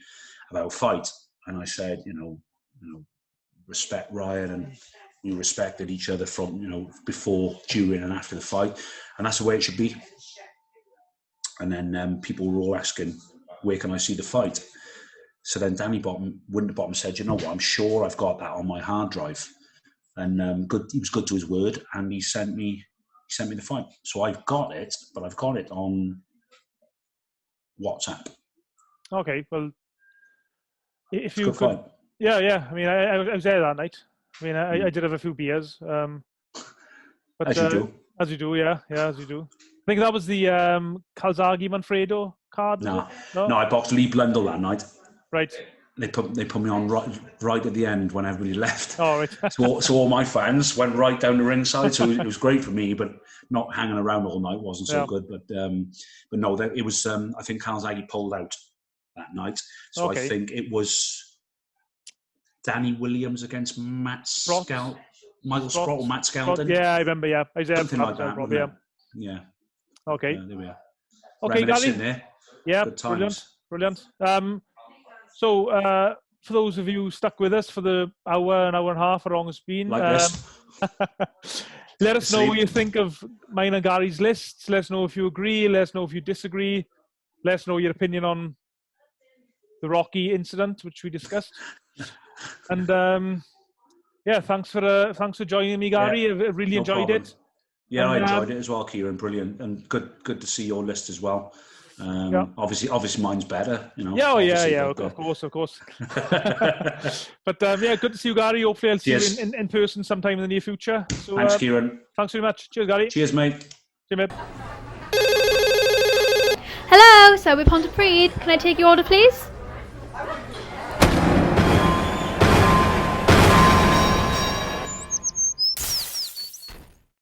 about a fight, and I said, you know, respect Ryan, and we respected each other from, you know, before, during, and after the fight, and that's the way it should be. And then people were all asking, where can I see the fight? So then Danny Winterbottom said, you know what, I'm sure I've got that on my hard drive. And he was good to his word, and he sent me the fight. So I've got it, but I've got it on WhatsApp. Okay, well, if you could, yeah. I mean, I was there that night. I mean, I did have a few beers. But, as you do. As you do, yeah, as you do. I think that was the Calzaghe Manfredo card. No, I boxed Lee Blundell that night. Right. They put me on right at the end when everybody left. Oh, right. so all my fans went right down the ringside. So it was great for me, but not hanging around all night wasn't so good. But no, it was. I think Calzaghe pulled out that night. So I think it was Danny Williams against Matt Scout, Michael Sprott or Matt Skelton. Yeah, I remember. Yeah, I was there. Something like that. Probably, yeah. Okay. There we are. Okay, Gary. There. Yeah, brilliant. So, for those of you stuck with us for the hour and a half, how long it's been, like this. Let us know what you think of mine and Gary's lists. Let us know if you agree. Let us know if you disagree. Let us know your opinion on the Rocky incident, which we discussed. And thanks for joining me, Gary. I really enjoyed it. Yeah, I enjoyed it as well, Ciaran. Brilliant, and good to see your list as well. Obviously mine's better, you know. Of course. But good to see you, Gary. Hopefully I'll see you in person sometime in the near future. So, thanks, Ciaran. Thanks very much. Cheers, Gary. Cheers, mate. See you, mate. Hello, so we're Ponte Breed. Can I take your order, please?